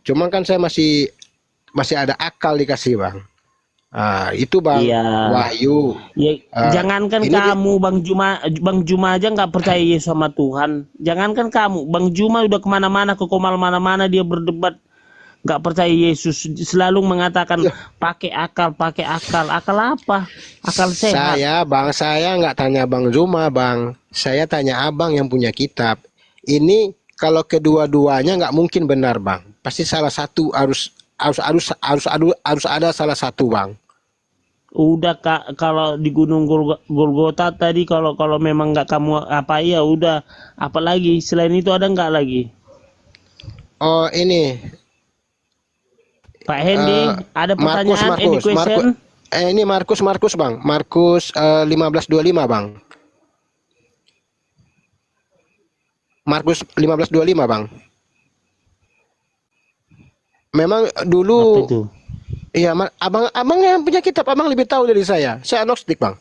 Cuma kan saya masih ada akal dikasih bang. Itu bang, iya. Wahyu. Ya, jangankan kamu Bang Juma aja nggak percaya Yesus sama Tuhan. Jangankan kamu, Bang Juma udah kemana-mana, ke Komal mana-mana dia berdebat nggak percaya Yesus. Selalu mengatakan pakai akal apa? Akal sehat. Saya nggak tanya Bang Juma bang. Saya tanya abang yang punya kitab. Ini kalau kedua-duanya nggak mungkin benar bang. Pasti salah satu harus ada salah satu bang. Udah Kak, kalau di Gunung Golgota tadi kalau memang nggak kamu apa ya udah, apalagi selain itu ada nggak lagi? Oh ini Pak Hendy, ada pertanyaan, any question? Ini Markus bang, Markus 15:25 bang. Markus 15:25 bang. Memang dulu iya, abang yang punya kitab, abang lebih tahu dari saya. Saya agnostik bang.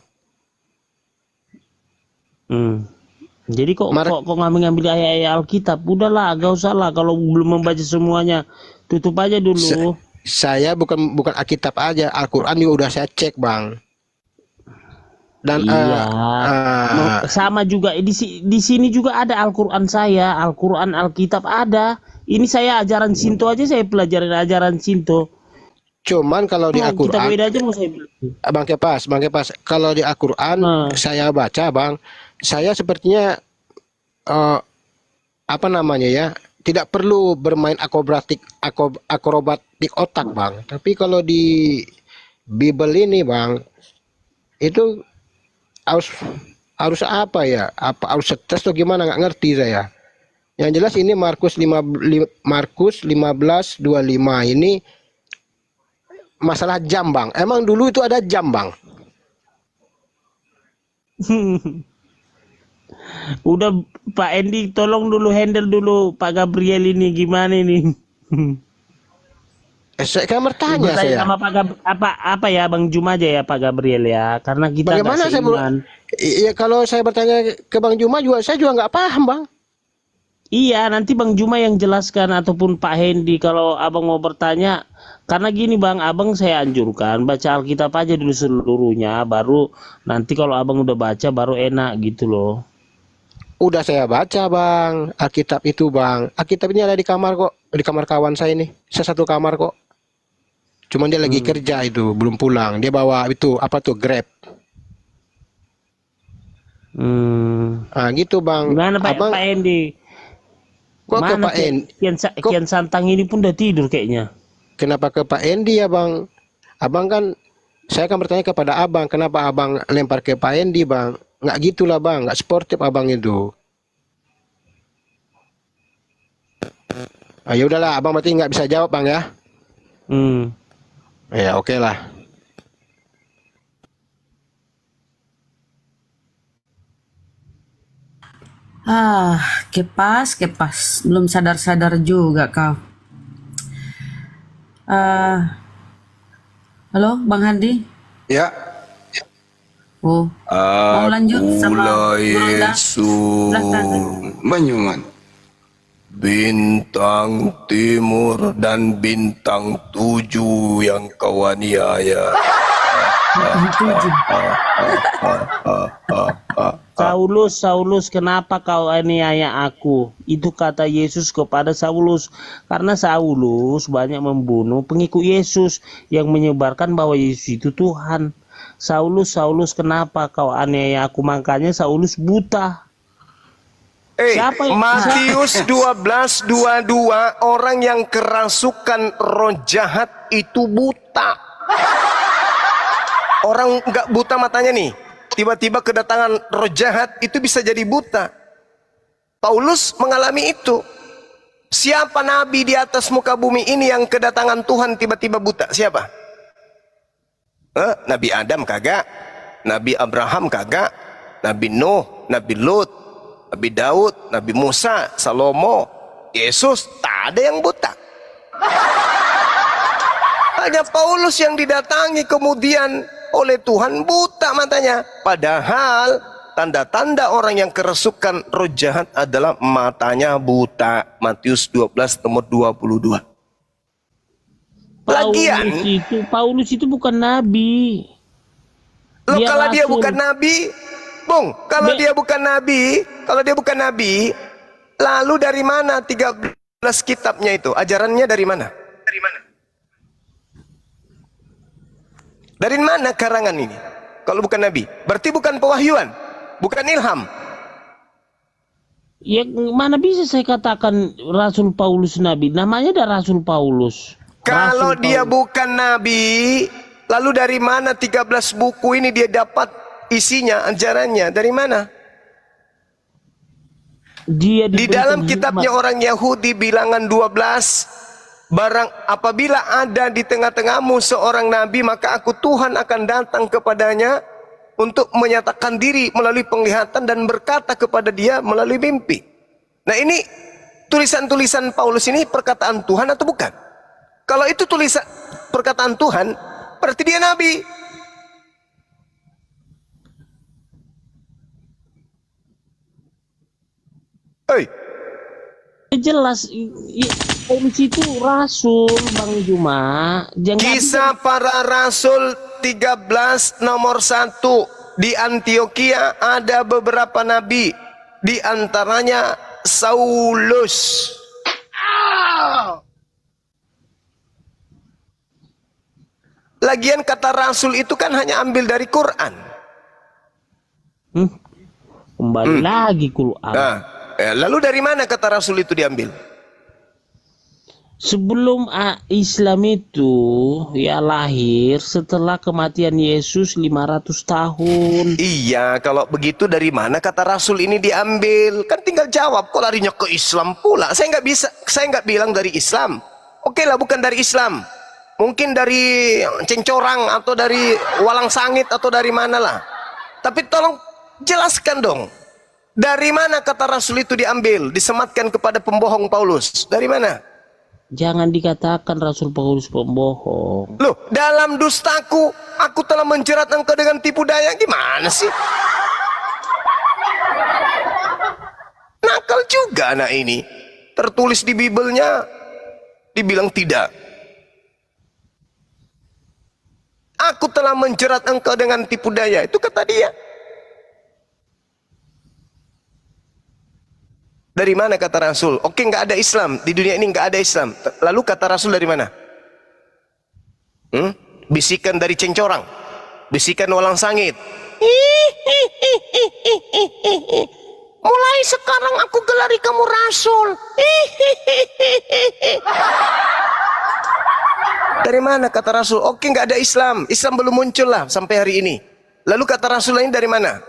Jadi kok ngambil ayat-ayat Alkitab? Udahlah, gak usah lah. Kalau belum membaca semuanya, tutup aja dulu. Saya bukan Alkitab aja, Al-Quran juga udah saya cek bang. Dan sama juga di sini juga ada Al-Quran saya, Al-Quran Alkitab ada. Ini saya ajaran Sinto aja, saya pelajarin ajaran Sinto. Cuman kalau di Al-Quran, Bang Kepas, kalau di Al-Quran saya baca bang, saya sepertinya apa namanya ya, tidak perlu bermain akrobatik otak bang. Tapi kalau di Bible ini bang, itu harus apa ya? Harus stres atau gimana, nggak ngerti saya. Yang jelas ini Markus 15:25 ini masalah jam bang. Emang dulu itu ada jam bang? Udah Pak Hendy, tolong dulu handle dulu Pak Gabriel ini gimana ini? Saya kan bertanya saya. Sama apa ya Bang Juma aja ya Pak Gabriel ya, karena kita bagaimana iya, kalau saya bertanya ke Bang Juma juga saya juga nggak paham bang. Iya, nanti Bang Juma yang jelaskan ataupun Pak Hendy. Kalau abang mau bertanya, Karena gini Bang, Abang saya anjurkan baca Alkitab aja dulu seluruhnya, baru nanti kalau Abang udah baca baru enak gitu loh. Udah saya baca Bang, Alkitab itu Bang. Alkitab ini ada di kamar kok, di kamar kawan saya ini. Saya satu kamar kok. Cuman dia lagi kerja itu, belum pulang. Dia bawa itu apa tuh Grab. Ah gitu Bang. Gimana Pak, Abang Pak Endi? kok ke Mana Pak En? Kian Santang ini pun udah tidur kayaknya. Kenapa ke Pak Endi ya Bang? Abang kan, saya akan bertanya kepada Abang, kenapa Abang lempar ke Pak Endi Bang? Nggak gitulah Bang, nggak sportif Abang itu. Ah, ya udahlah, Abang berarti nggak bisa jawab Bang ya? Ya oke lah. Kepas, belum sadar-sadar juga kau. Halo, Bang Handi. Ya. Oh, mau lanjut sama Ronda belakang. Banyuman. Bintang timur dan bintang 7 yang kau aniaya. Saulus, kenapa kau aniaya aku? Itu kata Yesus kepada Saulus. Karena Saulus banyak membunuh pengikut Yesus yang menyebarkan bahwa Yesus itu Tuhan. Saulus, kenapa kau aniaya aku? Makanya Saulus buta. Matius 12:22, orang yang kerasukan roh jahat itu buta. Orang nggak buta matanya nih, tiba-tiba kedatangan roh jahat itu bisa jadi buta. Paulus mengalami itu. Siapa nabi di atas muka bumi ini yang kedatangan Tuhan tiba-tiba buta? Siapa? Nabi Adam kagak, Nabi Abraham kagak, Nabi Nuh, Nabi Lut, Nabi Daud, Nabi Musa, Salomo, Yesus, tak ada yang buta. Hanya Paulus yang didatangi kemudian oleh Tuhan buta matanya. Padahal tanda-tanda orang yang kerasukan roh jahat adalah matanya buta. Matius 12 nomor 22. Lagian Paulus itu bukan nabi. Loh, kalau dia bukan nabi, Bung, kalau dia bukan nabi, lalu dari mana 13 kitabnya itu? Ajarannya dari mana? Dari mana karangan ini? Kalau bukan nabi, berarti bukan pewahyuan, bukan ilham. Ya mana bisa saya katakan Rasul Paulus nabi? Namanya ada Rasul Paulus. Kalau dia bukan nabi, lalu dari mana 13 buku ini dia dapat isinya, ajarannya? Dari mana? Di dalam kitabnya orang Yahudi bilangan 12, barang apabila ada di tengah-tengahmu seorang nabi, maka aku Tuhan akan datang kepadanya untuk menyatakan diri melalui penglihatan dan berkata kepada dia melalui mimpi. Nah, ini tulisan-tulisan Paulus ini perkataan Tuhan atau bukan? Kalau itu tulisan perkataan Tuhan, berarti dia nabi. Jelas Paulus itu rasul, Bang Juma. Kisah para Rasul 13 nomor 1. Di Antioquia ada beberapa nabi, di antaranya Saulus. Lagian kata rasul itu kan hanya ambil dari Quran. Kembali lagi Quran. Lalu dari mana kata rasul itu diambil? Sebelum Islam itu ya lahir setelah kematian Yesus 500 tahun. Iya, kalau begitu dari mana kata rasul ini diambil? Kan tinggal jawab, kok larinya ke Islam pula? Saya nggak bilang dari Islam. Oke lah, bukan dari Islam. Mungkin dari Cencorang atau dari Walang Sangit atau dari mana lah. Tapi tolong jelaskan dong. Dari mana kata rasul itu diambil, disematkan kepada pembohong Paulus? Dari mana? Jangan dikatakan Rasul Paulus pembohong. Loh, dalam dustaku, aku telah menjerat engkau dengan tipu daya. Gimana sih? Nakal juga anak ini. Tertulis di Bibelnya, dibilang tidak. Aku telah menjerat engkau dengan tipu daya. Itu kata dia. Dari mana kata Rasul? Oke, nggak ada Islam. Di dunia ini nggak ada Islam. Lalu kata Rasul dari mana? Bisikan dari cencorang. Bisikan walang sangit. Mulai sekarang aku gelari kamu Rasul. Dari mana kata Rasul? Oke, nggak ada Islam. Islam belum muncul lah sampai hari ini. Lalu kata Rasul lain dari mana?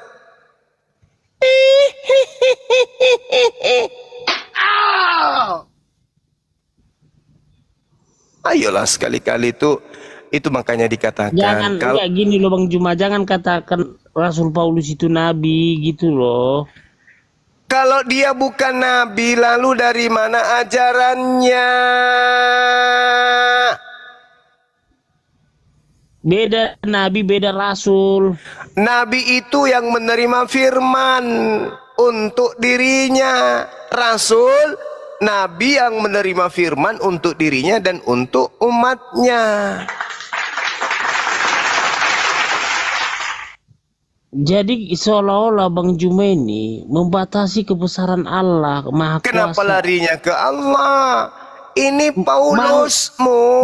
Ayolah sekali-kali itu makanya dikatakan. Jangan kayak gini loh Bang Juma, jangan katakan Rasul Paulus itu nabi gitu loh. Kalau dia bukan nabi, lalu dari mana ajarannya? Beda nabi, beda rasul. Nabi itu yang menerima firman untuk dirinya. Rasul, nabi yang menerima firman untuk dirinya dan untuk umatnya. Jadi seolah-olah Bang Juma ini membatasi kebesaran Allah Maha Kuasa. Kenapa larinya ke Allah? Ini Paulusmu.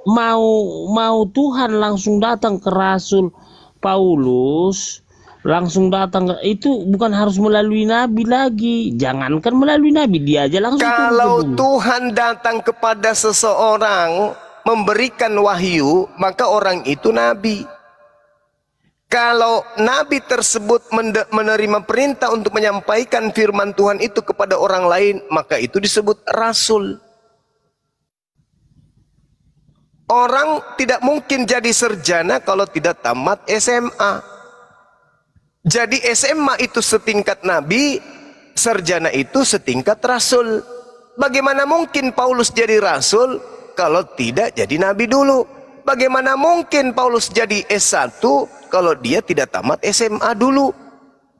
Mau Tuhan langsung datang ke Rasul Paulus, langsung datang ke, itu bukan harus melalui nabi lagi. Jangankan melalui nabi, dia aja langsung. Kalau Tuhan datang kepada seseorang memberikan wahyu, maka orang itu nabi. Kalau nabi tersebut menerima perintah untuk menyampaikan firman Tuhan itu kepada orang lain, maka itu disebut rasul. Orang tidak mungkin jadi sarjana kalau tidak tamat SMA. Jadi SMA itu setingkat nabi, sarjana itu setingkat rasul. Bagaimana mungkin Paulus jadi rasul kalau tidak jadi nabi dulu? Bagaimana mungkin Paulus jadi S1 kalau dia tidak tamat SMA dulu?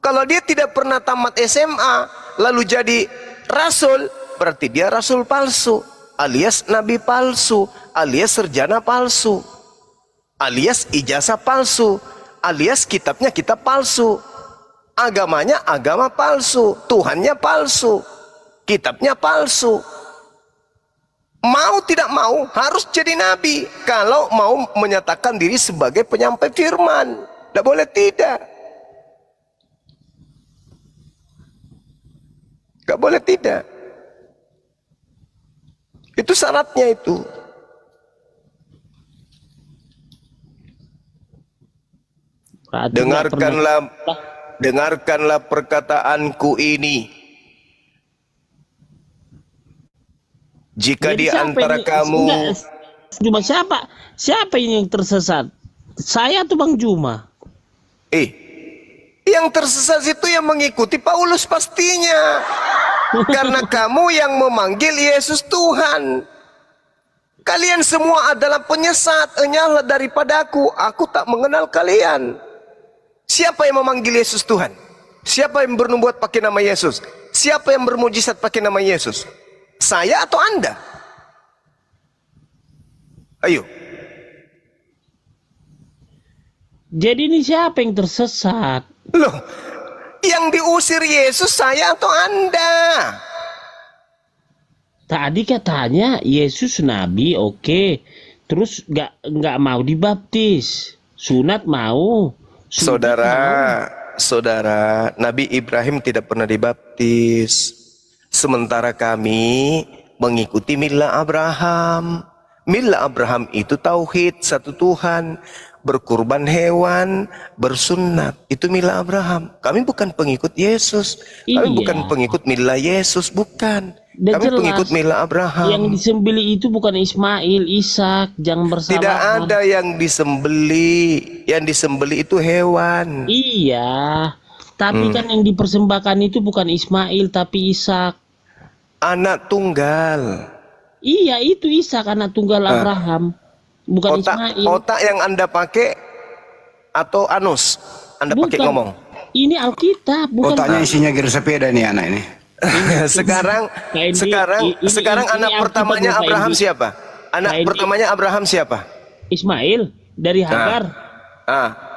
Kalau dia tidak pernah tamat SMA lalu jadi rasul, berarti dia rasul palsu, alias nabi palsu, alias sarjana palsu, alias ijazah palsu, alias kitabnya kitab palsu, agamanya agama palsu, Tuhannya palsu, kitabnya palsu. Mau tidak mau harus jadi nabi kalau mau menyatakan diri sebagai penyampai firman. Tidak boleh tidak. Tidak boleh tidak. Itu syaratnya itu. Dengarkanlah perkataanku ini. Jika di antara kamu Juma, siapa ini yang tersesat? Saya atau Bang Juma? Yang tersesat itu yang mengikuti Paulus pastinya. Karena kamu yang memanggil Yesus Tuhan. Kalian semua adalah penyesat, enyahlah daripadaku, aku tak mengenal kalian. Siapa yang memanggil Yesus Tuhan? Siapa yang bernubuat pakai nama Yesus? Siapa yang bermujizat pakai nama Yesus? Saya atau Anda? Ayo. Jadi ini siapa yang tersesat? Loh, yang diusir Yesus saya atau Anda? Tadi katanya Yesus nabi, oke. Terus nggak mau dibaptis. Sunat mau. Saudara, Nabi Ibrahim tidak pernah dibaptis. Sementara kami mengikuti milah Abraham. Milah Abraham itu tauhid, satu Tuhan, berkurban hewan, bersunat. Itu milah Abraham. Kami bukan pengikut Yesus. Kami bukan pengikut milah Yesus, bukan. Dan kami pengikut milah Abraham. Yang disembeli itu bukan Ismail, Ishak, jangan bersalah. Tidak ada yang disembeli. Yang disembeli itu hewan. Iya. Tapi kan yang dipersembahkan itu bukan Ismail tapi Ishak. Anak tunggal. Iya, itu Ishak, anak tunggal Abraham. Bukan Ismail. Otak yang Anda pakai atau anus Anda pakai ngomong? Ini Alkitab, bukan. Otaknya isinya gear sepeda nih anak ini. Sekarang anak pertamanya Abraham siapa? Anak pertamanya Abraham siapa? Ismail. Dari Hagar.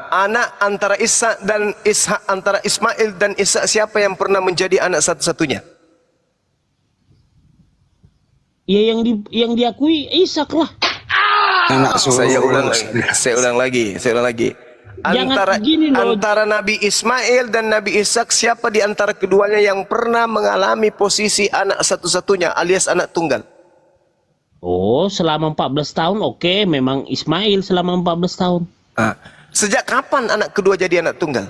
Anak antara Ishak dan Ishak, antara Ismail dan Ishak, siapa yang pernah menjadi anak satu-satunya? Ya yang diakui Ishak lah. Saya ulang lagi. Antara Nabi Ismail dan Nabi Ishak, siapa di antara keduanya yang pernah mengalami posisi anak satu-satunya alias anak tunggal? Oh, selama 14 tahun, oke, memang Ismail selama 14 tahun. Sejak kapan anak kedua jadi anak tunggal?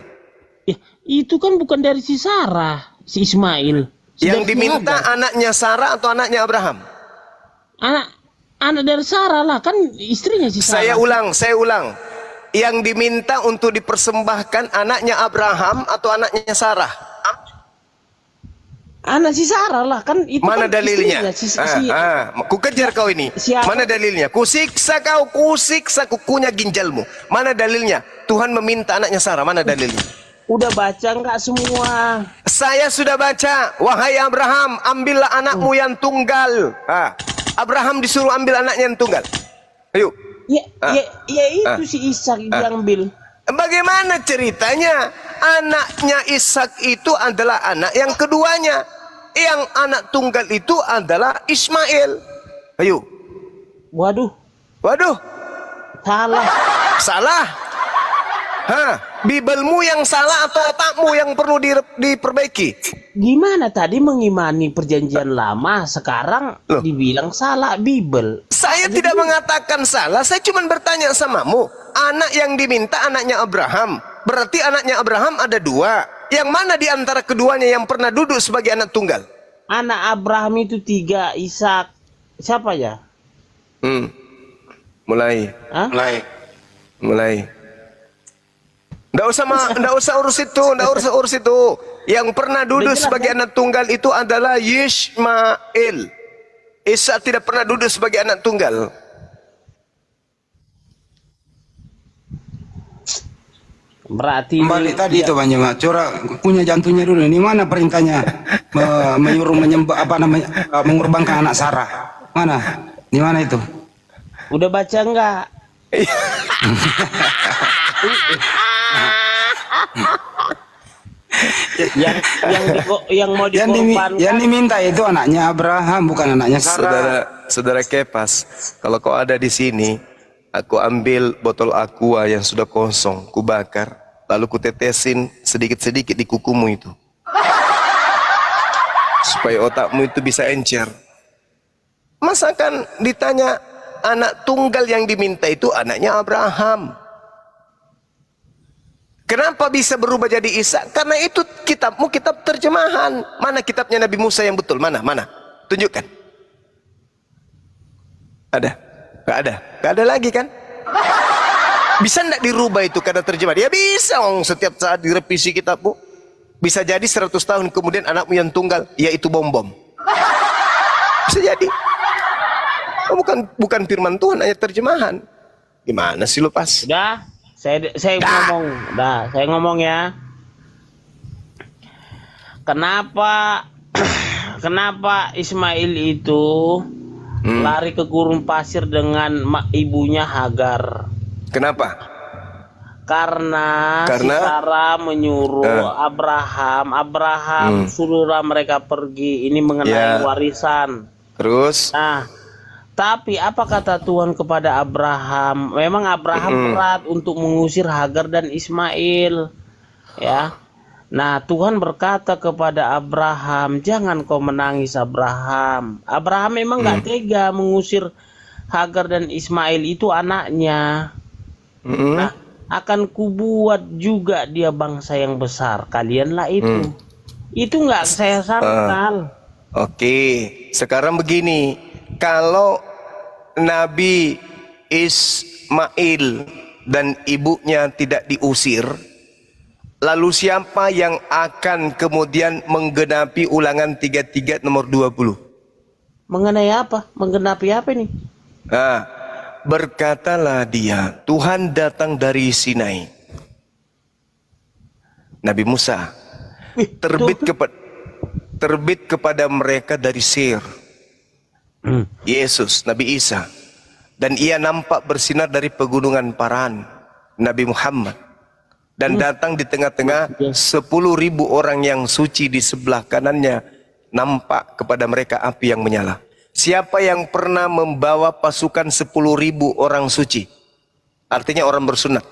Ya, itu kan bukan dari si Sarah, si Ismail. Yang diminta anaknya Sarah atau anaknya Abraham? Anak dari Sarah lah, kan istrinya si Sarah. Saya ulang. Yang diminta untuk dipersembahkan anaknya Abraham atau anaknya Sarah? Anak si Sarah lah, kan itu. Mana kan dalilnya? Ku kejar kau ini. Mana dalilnya? Kusiksa kau, kusiksa kukunya ginjalmu. Mana dalilnya? Tuhan meminta anaknya Sarah. Mana dalilnya? Udah baca nggak semua? Saya sudah baca. Wahai Abraham, ambillah anakmu yang tunggal. Abraham disuruh ambil anaknya yang tunggal. Ayo. Ya itu si Ishak diambil. Bagaimana ceritanya? Anaknya Ishak itu adalah anak yang keduanya. Yang anak tunggal itu adalah Ismail. Ayo. Waduh. Salah. Bibelmu yang salah atau otakmu yang perlu diperbaiki? Gimana tadi mengimani perjanjian lama, sekarang dibilang salah Bibel? Saya tidak mengatakan salah, saya cuma bertanya samamu. Anak yang diminta anaknya Abraham, berarti anaknya Abraham ada dua. Yang mana di antara keduanya yang pernah duduk sebagai anak tunggal? Anak Abraham itu 3, Ishak. Siapa ya? Mulai. Nggak usah urus itu. Yang pernah duduk sebagai anak tunggal itu adalah Ismail. Ishak tidak pernah duduk sebagai anak tunggal. Berarti kembali tadi itu Bang Jemaat, coba punya jantungnya dulu. Ini mana perintahnya menyuruh menyembah mengorbankan anak Sarah? Mana? Di mana itu? Udah baca enggak? yang mau dikorbankan, yang diminta itu anaknya Abraham, bukan anaknya Sarah. Saudara Kepas, kalau kau ada di sini, aku ambil botol aqua yang sudah kosong, ku bakar, lalu ku tetesin sedikit-sedikit di kukumu itu, supaya otakmu itu bisa encer. Masakan ditanya anak tunggal yang diminta itu anaknya Abraham. Kenapa bisa berubah jadi Ishak? Karena itu kitabmu kitab terjemahan. Mana kitabnya Nabi Musa yang betul? Mana? Tunjukkan. Ada? Gak ada lagi kan? Bisa enggak dirubah itu kata terjemahan? Ya bisa, setiap saat direvisi kitabmu. Bisa jadi 100 tahun kemudian anakmu yang tunggal, yaitu bom-bom. Bisa jadi. Bukan firman Tuhan, hanya terjemahan. Gimana sih lu Pas? Udah, saya ngomong ya. Kenapa Ismail itu lari ke gurun pasir dengan ibunya Hagar? Kenapa? Karena si Sarah menyuruh Abraham suruhlah mereka pergi. Ini mengenai warisan. Terus? Nah, tapi apa kata Tuhan kepada Abraham? Memang Abraham berat untuk mengusir Hagar dan Ismail, ya. Nah, Tuhan berkata kepada Abraham, jangan kau menangis Abraham. Abraham memang nggak tega mengusir Hagar dan Ismail, itu anaknya. Nah, akan kubuat juga dia bangsa yang besar. Kalianlah itu. Itu nggak saya sangkal. Oke, sekarang begini. Kalau Nabi Ismail dan ibunya tidak diusir, lalu siapa yang akan kemudian menggenapi Ulangan 33 nomor 20? Mengenai apa? Menggenapi apa nih? Nah, berkatalah dia, Tuhan datang dari Sinai. Nabi Musa terbit kepada mereka dari Seir. Yesus, Nabi Isa Dan ia nampak bersinar dari pegunungan Paran, Nabi Muhammad. Dan datang di tengah-tengah 10.000 orang yang suci di sebelah kanannya. Nampak kepada mereka api yang menyala. Siapa yang pernah membawa pasukan 10.000 orang suci? Artinya orang bersunat.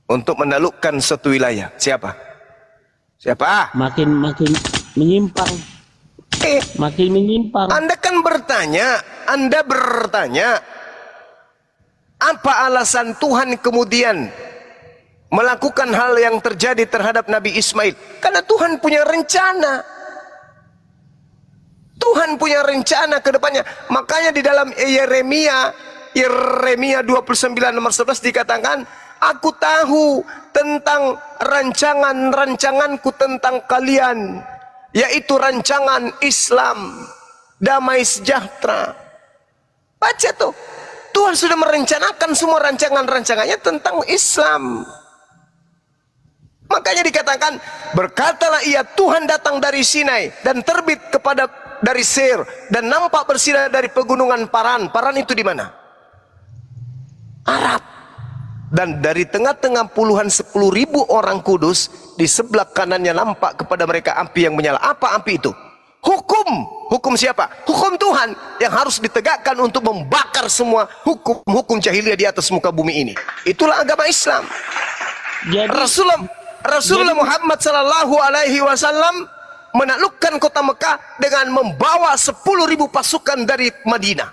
Untuk menaklukkan suatu wilayah. Siapa? Siapa? Makin menyimpang. Makin menyimpang. Anda kan bertanya. Anda bertanya. Apa alasan Tuhan kemudian melakukan hal yang terjadi terhadap Nabi Ismail? Karena Tuhan punya rencana. Tuhan punya rencana ke depannya. Makanya di dalam Yeremia 29 nomor 11 dikatakan, aku tahu tentang rancangan-rancanganku tentang kalian, yaitu rancangan Islam, damai sejahtera. Baca tuh. Tuhan sudah merencanakan semua rancangan-rancangannya tentang Islam. Makanya dikatakan, berkatalah ia, Tuhan datang dari Sinai dan terbit dari Seir dan nampak bersinar dari pegunungan Paran. Paran itu di mana? Arab. Dan dari tengah-tengah puluhan 10.000 orang kudus, di sebelah kanannya nampak kepada mereka api yang menyala. Apa api itu? Hukum siapa? Hukum Tuhan yang harus ditegakkan untuk membakar semua hukum jahiliyah di atas muka bumi ini. Itulah agama Islam. Jadi, Rasulullah Muhammad sallallahu alaihi wasallam menaklukkan kota Mekah dengan membawa 10.000 pasukan dari Madinah.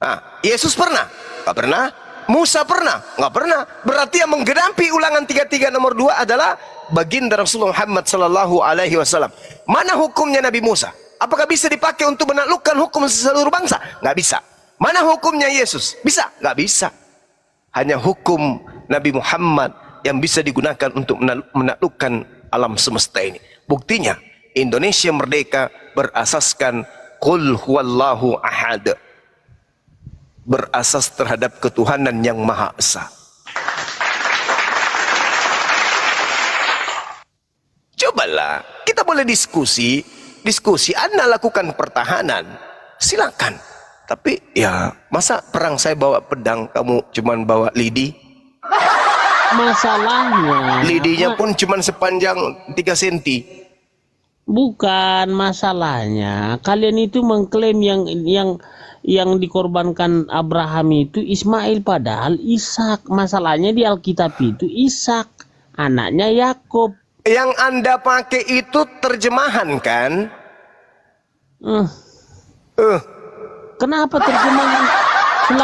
Nah, Yesus pernah? Enggak pernah. Musa pernah? Enggak pernah. Berarti yang menggenapi ulangan 33 nomor 2 adalah baginda Rasulullah Muhammad sallallahu alaihi wasallam. Mana hukumnya Nabi Musa? Apakah bisa dipakai untuk menaklukkan hukum seluruh bangsa? Nggak bisa. Mana hukumnya Yesus? Bisa? Nggak bisa. Hanya hukum Nabi Muhammad yang bisa digunakan untuk menaklukkan alam semesta ini. Buktinya, Indonesia merdeka berasaskan Qul huwallahu ahad. Berasas terhadap ketuhanan yang Maha Esa. Cobalah, kita boleh diskusi, Anda lakukan pertahanan, silakan. Tapi ya, masa perang saya bawa pedang, kamu cuman bawa lidi? Masalahnya, lidinya pun cuman sepanjang 3 cm. Bukan masalahnya, kalian itu mengklaim yang dikorbankan Abraham itu Ismail, padahal Ishak. Masalahnya di Alkitab itu Ishak, anaknya Yakub. Yang Anda pakai itu terjemahan kan? Kenapa terjemahan?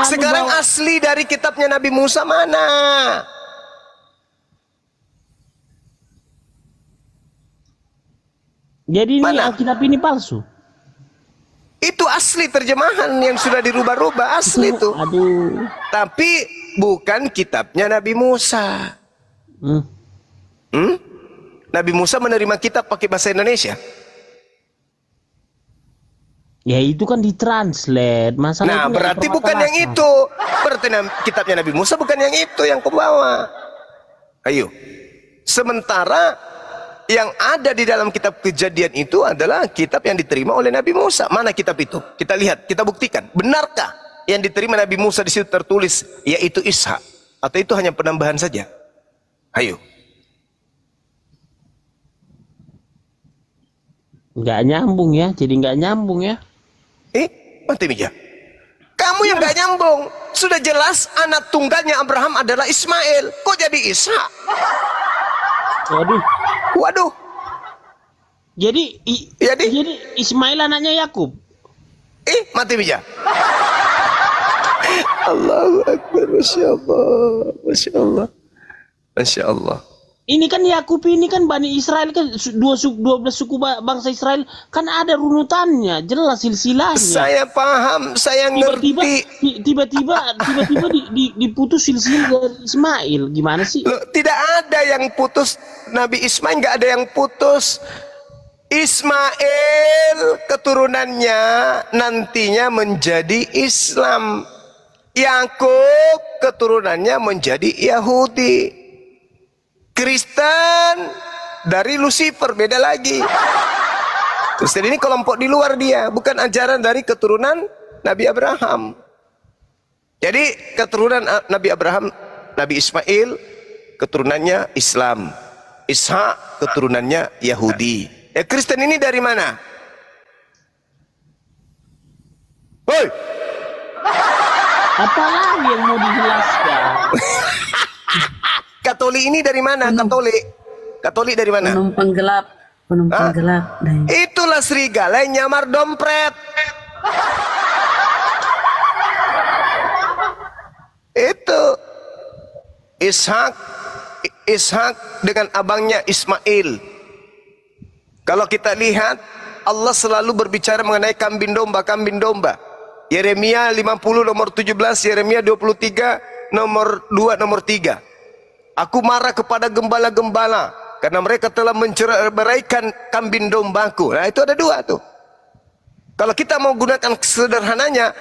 Sekarang asli dari kitabnya Nabi Musa mana? Jadi ini Mana? Alkitab ini palsu. Itu asli terjemahan yang sudah dirubah-rubah, asli itu. Aduh. Tapi bukan kitabnya Nabi Musa. Nabi Musa menerima kitab pakai bahasa Indonesia. Ya itu kan ditranslate. Masalah Nah, itu berarti bukan yang itu. Berarti kitabnya Nabi Musa bukan yang itu yang kau bawa. Ayo. Sementara yang ada di dalam kitab Kejadian itu adalah kitab yang diterima oleh Nabi Musa. Mana kitab itu? Kita lihat, kita buktikan. Benarkah yang diterima Nabi Musa di situ tertulis yaitu Ishak? Atau itu hanya penambahan saja? Ayo. Nggak nyambung ya, jadi nggak nyambung ya. Mati Mija. Kamu yang nggak nyambung. Sudah jelas anak tunggalnya Abraham adalah Ismail. Kok jadi Ishak? Waduh. Jadi Ismail anaknya Yakub. Mati Mija. Allahu Akbar, Masya Allah, Masya Allah, Masya Allah. Ini kan Yakub ini kan Bani Israel kan 12 suku bangsa Israel kan ada runutannya, jelas silsilahnya. Saya paham, saya ngerti. Tiba-tiba diputus silsilah dari Ismail, gimana sih? Loh, tidak ada yang putus. Nabi Ismail nggak ada yang putus. Ismail keturunannya nantinya menjadi Islam. Yakub keturunannya menjadi Yahudi. Kristen dari Lucifer, beda lagi. Kristen ini kelompok di luar dia, bukan ajaran dari keturunan Nabi Abraham. Jadi keturunan Nabi Abraham, Nabi Ismail keturunannya Islam, Ishak keturunannya Yahudi. Ya, Kristen ini dari mana? Woi, Apalagi yang mau dijelaskan? Katolik ini dari mana? Katolik dari mana? Penumpang gelap. Penumpang gelap. Itulah serigala yang nyamar dompret. Itu Ishak dengan abangnya Ismail. Kalau kita lihat, Allah selalu berbicara mengenai kambing domba. Yeremia 50 nomor 17, Yeremia 23 nomor 2 nomor 3. Aku marah kepada gembala-gembala karena mereka telah menceraikan kambing dombaku. Nah, itu ada dua tuh. Kalau kita mau gunakan sederhananya,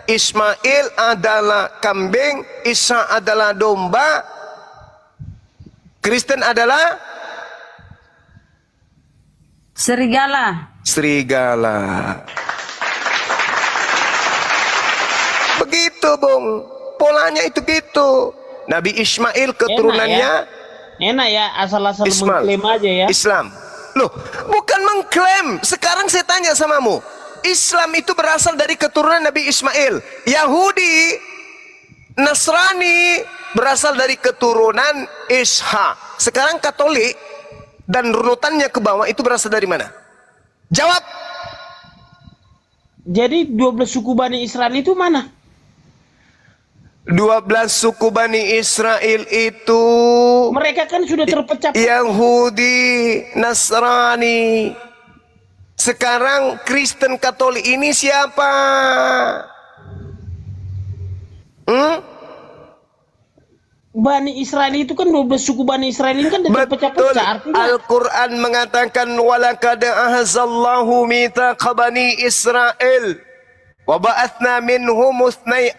Ismail adalah kambing, Isa adalah domba, Kristen adalah serigala. Begitu, Bung. Polanya itu gitu. Nabi Ismail keturunannya enak ya, asal-asal mengklaim aja ya. Islam. Loh, bukan mengklaim. Sekarang saya tanya samamu. Islam itu berasal dari keturunan Nabi Ismail. Yahudi, Nasrani berasal dari keturunan Ishak. Sekarang Katolik dan runutannya ke bawah itu berasal dari mana? Jawab. Jadi 12 suku Bani Israel itu mana? 12 suku Bani Israel itu Mereka kan sudah terpecah. Yahudi, Nasrani. Sekarang Kristen Katolik ini siapa? Bani Israel itu kan 12 suku Bani Israel ini kan terpecah-pecah. Artinya Al-Quran mengatakan walaqad ahzallahu mitsaqa bani Israel wa ba'atsna minhum 12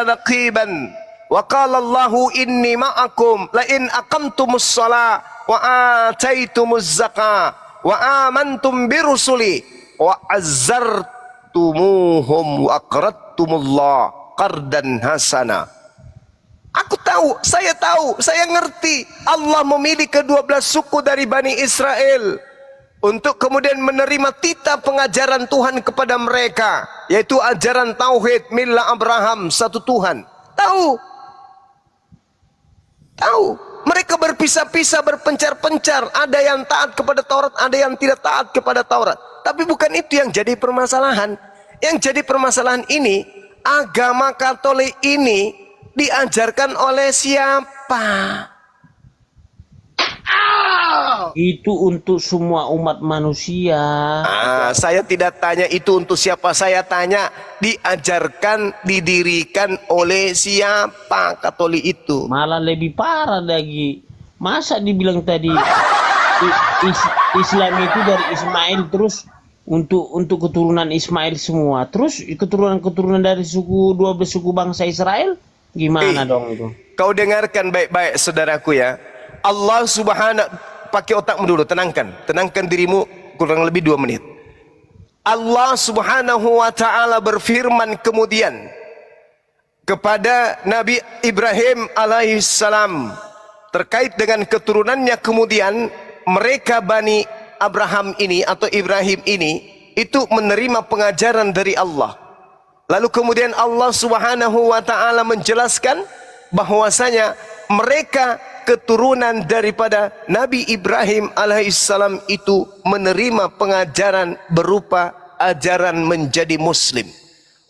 naqiban wa qala Allahu inni ma'akum la in aqamtumus shalah wa ataitumuz zakah wa amantum birusuli wa azzartumuhum wa aqradtumullah qardan hasana. Aku tahu, saya ngerti Allah memilih ke-12 suku dari Bani Israel untuk kemudian menerima titah pengajaran Tuhan kepada mereka, yaitu ajaran Tauhid, Millah Abraham, satu Tuhan. Tahu. Mereka berpisah-pisah, berpencar-pencar. Ada yang taat kepada Taurat, ada yang tidak taat kepada Taurat. Tapi bukan itu yang jadi permasalahan. Yang jadi permasalahan ini, agama Katolik ini diajarkan oleh siapa? itu untuk semua umat manusia. Saya tidak tanya itu untuk siapa, saya tanya diajarkan, didirikan oleh siapa Katolik itu? Malah lebih parah lagi. Masa dibilang tadi Islam itu dari Ismail, terus untuk keturunan Ismail semua, terus keturunan dari 12 suku bangsa Israel gimana dong itu? Kau dengarkan baik-baik saudaraku ya. Allah Subhanahu, pakai otakmu dulu, tenangkan dirimu kurang lebih 2 menit. Allah Subhanahu wa ta'ala berfirman kemudian kepada Nabi Ibrahim alaihissalam terkait dengan keturunannya, kemudian mereka Bani Abraham ini atau Ibrahim ini itu menerima pengajaran dari Allah. Lalu kemudian Allah Subhanahu wa ta'ala menjelaskan bahwasanya mereka keturunan daripada Nabi Ibrahim alaihissalam itu menerima pengajaran berupa ajaran menjadi muslim.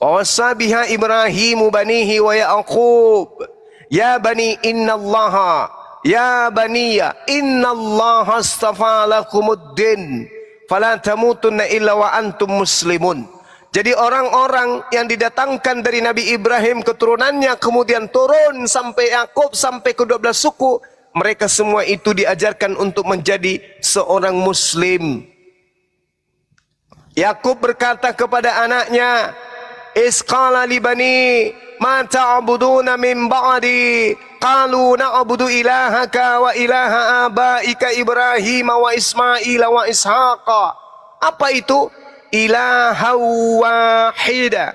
Wasabiha Ibrahimu banihi wa Yaqub ya bani innallaha ya baniya innallaha astafa lakumuddin fala tamutunna illa wa antum muslimun. Jadi orang-orang yang didatangkan dari Nabi Ibrahim keturunannya kemudian turun sampai Yakub sampai ke-12 suku, mereka semua itu diajarkan untuk menjadi seorang muslim. Yakub berkata kepada anaknya, "Isqala li bani ma ta'buduna min ba'di qalu na'budu ilahaka wa ilaha abaika Ibrahim wa Ismail wa Ishaqa." Apa itu? Ilaha wahida.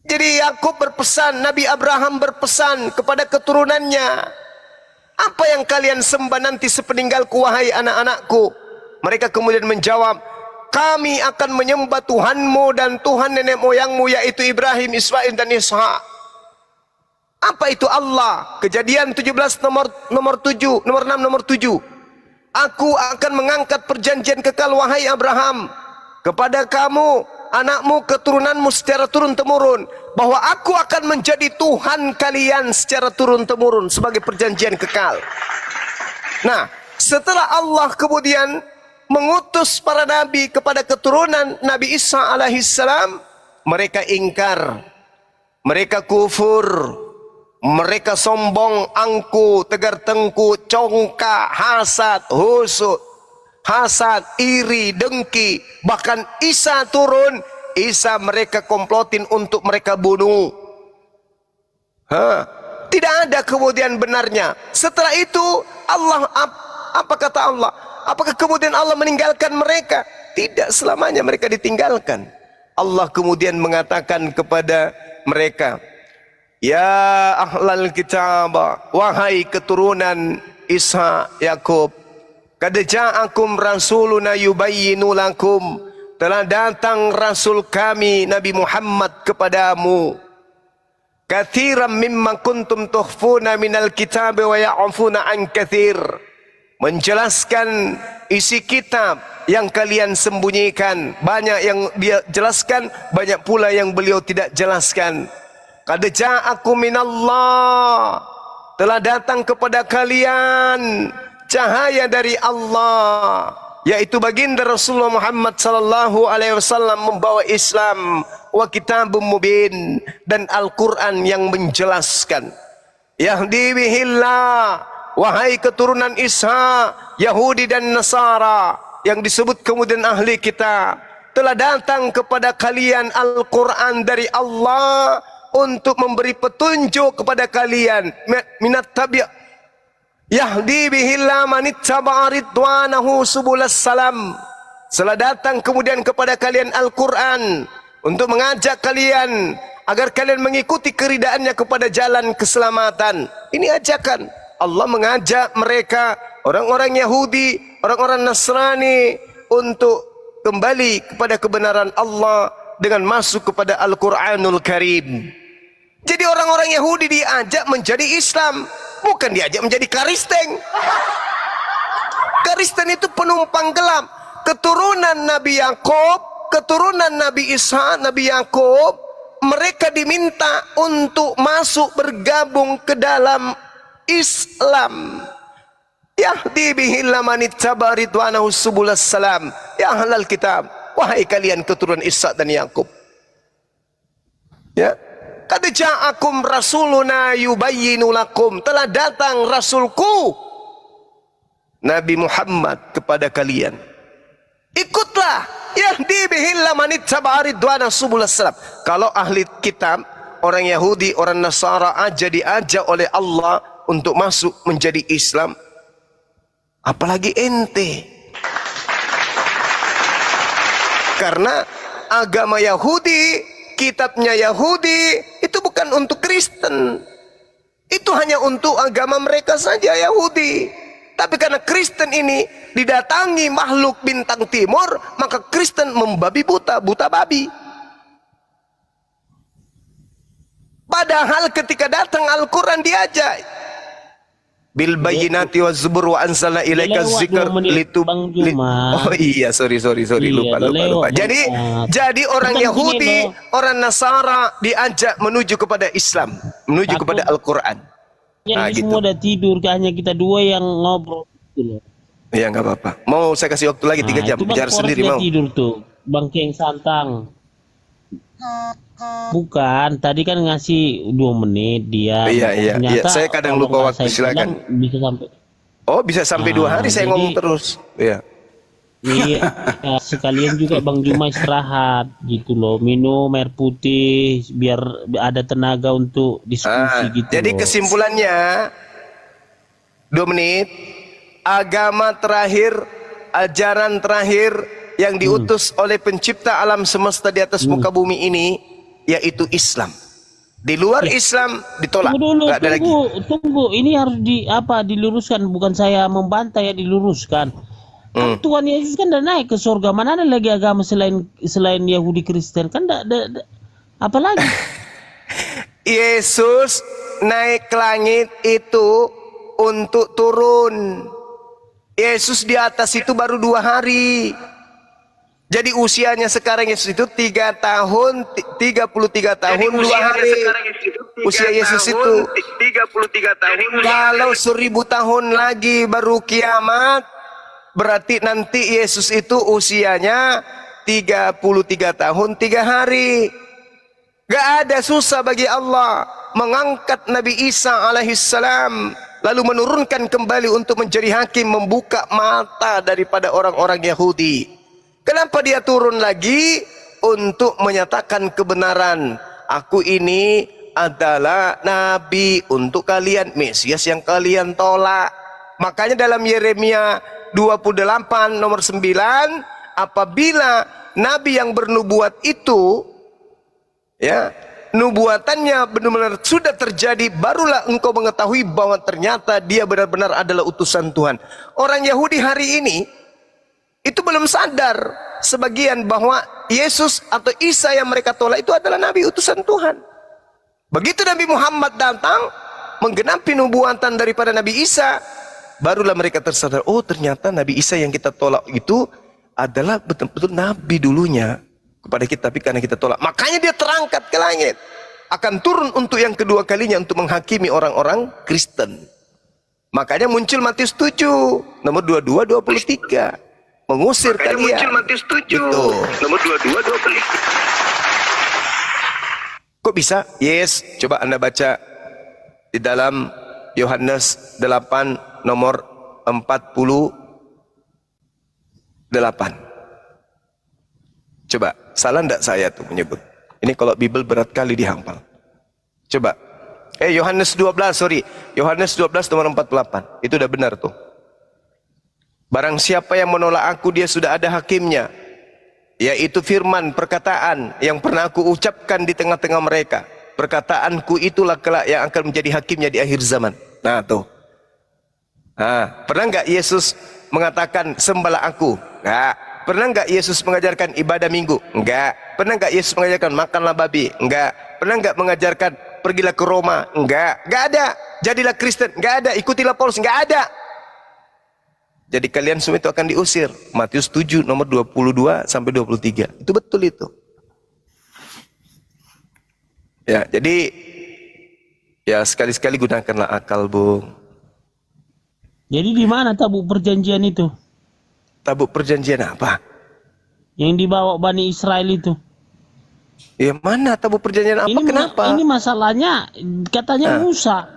Jadi Yakub berpesan, Nabi Abraham berpesan kepada keturunannya, apa yang kalian sembah nanti sepeninggalku wahai anak-anakku? Mereka kemudian menjawab, kami akan menyembah Tuhanmu dan Tuhan nenek moyangmu, yaitu Ibrahim, Ismail dan Ishak. Apa itu Allah? Kejadian 17 nomor 7, nomor 6, nomor 7. Aku akan mengangkat perjanjian kekal wahai Abraham kepada kamu, anakmu, keturunanmu secara turun-temurun, bahwa aku akan menjadi Tuhan kalian secara turun-temurun sebagai perjanjian kekal. Nah, setelah Allah kemudian mengutus para nabi kepada keturunan Nabi Isa alaihissalam, mereka ingkar, mereka kufur, mereka sombong, angku, tegar tengku, congkak, hasad, husud, hasad, iri, dengki. Bahkan Isa turun, Isa mereka komplotin untuk mereka bunuh. Tidak ada kemudian benarnya. Setelah itu Allah, apa kata Allah? Apakah kemudian Allah meninggalkan mereka? Tidak selamanya mereka ditinggalkan. Allah kemudian mengatakan kepada mereka, ya ahlal kitab, wahai keturunan Isa, Yakub, qad ja'akum rasuluna yubayyinu lakum, telah datang rasul kami Nabi Muhammad kepadamu, katsiran mimma kuntum tukhfuna minal kitab wa ya'funa an katsir, menjelaskan isi kitab yang kalian sembunyikan. Banyak yang dia jelaskan, banyak pula yang beliau tidak jelaskan. Qad ja'akum minallah, telah datang kepada kalian cahaya dari Allah, yaitu baginda Rasulullah Muhammad sallallahu alaihi wasallam membawa Islam, wa kitabum mubin, dan Al-Qur'an yang menjelaskan. Yahdi bihillah, wahai keturunan Isa, Yahudi dan Nasara yang disebut kemudian ahli kitab, telah datang kepada kalian Al-Qur'an dari Allah untuk memberi petunjuk kepada kalian. Minat tabi' yahdi bihillah manittaba'a ridwanahu subulas salam. Telah datang kemudian kepada kalian Al-Quran untuk mengajak kalian agar kalian mengikuti keridaannya kepada jalan keselamatan. Ini ajakan Allah, mengajak mereka, orang-orang Yahudi, orang-orang Nasrani, untuk kembali kepada kebenaran Allah dengan masuk kepada Al-Quranul Karim. Jadi orang-orang Yahudi diajak menjadi Islam, bukan diajak menjadi Kristen. Kristen itu penumpang gelap. Keturunan Nabi Yakub, keturunan Nabi Isa, Nabi Yakub, mereka diminta untuk masuk bergabung ke dalam Islam. Yahdi bihillah manittaba ridwanahu subulas salam. Ya ahlal kitab, wahai kalian keturunan Isa dan Yakub, ya, qad ja'akum rasuluna yubayyinu lakum, telah datang rasulku Nabi Muhammad kepada kalian. Ikutlah. Yahdi bihillah manittaba ridwanahu subulas salam. Kalau ahli kitab, orang Yahudi, orang Nasara aja diajak oleh Allah untuk masuk menjadi Islam, apalagi ente. Karena agama Yahudi, kitabnya Yahudi, itu bukan untuk Kristen. Itu hanya untuk agama mereka saja, Yahudi. Tapi karena Kristen ini didatangi makhluk bintang timur, maka Kristen membabi buta, buta babi. Padahal ketika datang Al-Quran diajak, bil bayyinati waz zubur wa anzalna ilaika dzikr oh iya, sorry lupa. Jadi orang Yahudi, orang Nasara diajak menuju kepada Islam, menuju kepada Al-Quran. Nah, gitu. Semua udah tidur, hanya kita dua yang ngobrol gitu loh. Iya, nggak apa-apa. Mau saya kasih waktu lagi 3 jam bicara sendiri mau. Tidur tuh, Bang Keng Santang. Bukan, tadi kan ngasih 2 menit dia. Iya. Saya kadang lupa waktu, silakan. Bisa sampai. Oh, bisa sampai 2 hari saya ngomong terus. Iya. Iya, sekalian juga Bang Juma istirahat gitu loh, minum air putih biar ada tenaga untuk diskusi gitu. Jadi loh, kesimpulannya 2 menit, agama terakhir, ajaran terakhir yang diutus oleh pencipta alam semesta di atas muka bumi ini yaitu Islam. Di luar Islam ditolak. Tunggu dulu, Nggak ada lagi. tunggu. Ini harus diluruskan. Bukan saya membantah ya, diluruskan. Kan Tuhan Yesus kan udah naik ke surga. Mana ada lagi agama selain Yahudi Kristen? Kan apa lagi? Yesus naik ke langit itu untuk turun. Yesus di atas itu baru 2 hari. Jadi usianya sekarang Yesus itu 33 tahun 2 hari. Usia Yesus itu 33 tahun. Kalau 1000 tahun lagi baru kiamat, berarti nanti Yesus itu usianya 33 tahun 3 hari. Gak ada susah bagi Allah mengangkat Nabi Isa alaihissalam, lalu menurunkan kembali untuk menjadi hakim, membuka mata daripada orang-orang Yahudi. Kenapa dia turun lagi? Untuk menyatakan kebenaran. Aku ini adalah nabi untuk kalian, Mesias yang kalian tolak. Makanya dalam Yeremia 28 nomor 9, apabila nabi yang bernubuat itu, ya, nubuatannya benar-benar sudah terjadi, barulah engkau mengetahui bahwa ternyata dia benar-benar adalah utusan Tuhan. Orang Yahudi hari ini itu belum sadar sebagian bahwa Yesus atau Isa yang mereka tolak itu adalah nabi utusan Tuhan. Begitu Nabi Muhammad datang menggenapi nubuatan daripada Nabi Isa, barulah mereka tersadar, oh ternyata Nabi Isa yang kita tolak itu adalah betul-betul nabi dulunya kepada kita, tapi karena kita tolak, makanya dia terangkat ke langit, akan turun untuk yang kedua kalinya untuk menghakimi orang-orang Kristen. Makanya muncul Matius 7 nomor 22 23, mengusir kalian. Muncul Matius 7 nomor 22 23. Kok bisa? Yes, coba Anda baca di dalam Yohanes 8 nomor 48. Coba, salah enggak saya tuh menyebut? Ini kalau Bible berat kali dihafal. Coba. Yohanes 12 nomor 48. Itu udah benar tuh. Barang siapa yang menolak aku, dia sudah ada hakimnya, yaitu firman perkataan yang pernah aku ucapkan di tengah-tengah mereka. Perkataanku itulah kelak yang akan menjadi hakimnya di akhir zaman. Nah tuh. Pernah nggak Yesus mengatakan sembahlah aku? Enggak. Pernah nggak Yesus mengajarkan ibadah minggu? Enggak. Pernah nggak Yesus mengajarkan makanlah babi? Enggak. Pernah nggak mengajarkan pergilah ke Roma? Enggak. Enggak ada. Jadilah Kristen? Enggak ada. Ikutilah Paulus? Enggak ada. Jadi kalian semua itu akan diusir. Matius 7 nomor 22 sampai 23. Itu betul itu. Ya, jadi ya sekali-sekali gunakanlah akal, Bung. Jadi di mana tabuk perjanjian itu? Tabuk perjanjian apa? Yang dibawa Bani Israel itu. Ya mana tabuk perjanjian apa? Kenapa? Ini masalahnya katanya Musa.